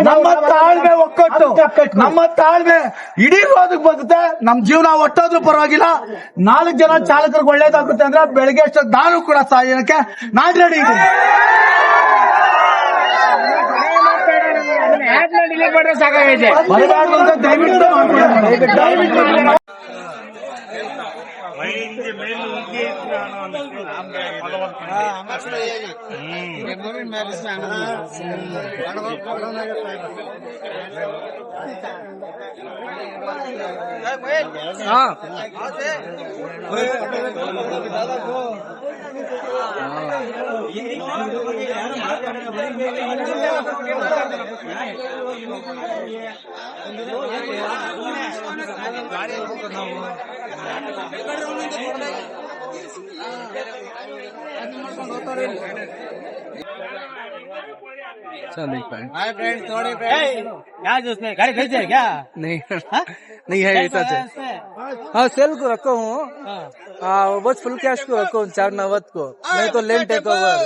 ನಮ್ಮ ತಾಳ್ಮೆ ಒಕ್ಕಟ್ಟು, ನಮ್ಮ ತಾಳ್ಮೆ ಇಡೀ ರೋದಕ್ಕೆ ಬರುತ್ತೆ. ನಮ್ ಜೀವನ ಒಟ್ಟೋದ್ರೂ ಪರವಾಗಿಲ್ಲ. 4 ಜನ ಚಾಲಕರಿಗೆ ಒಳ್ಳೇದಾಗುತ್ತೆ ಅಂದ್ರೆ ಬೆಳಗ್ಗೆ ಅಷ್ಟು ನಾನು ಕೂಡ ಸಾಯಕ್ಕೆ ನಾನ್ ರೆಡಿ ಇದ್ದೀನಿ. ಬರಬಾರ್ದು ಅಂತ ದಯವಿಟ್ಟು नहीं है ऐसा हाँ सेल को रखा हूँ, बस फुल कैश को रखो 490 को, नहीं तो लेन टेक ओवर।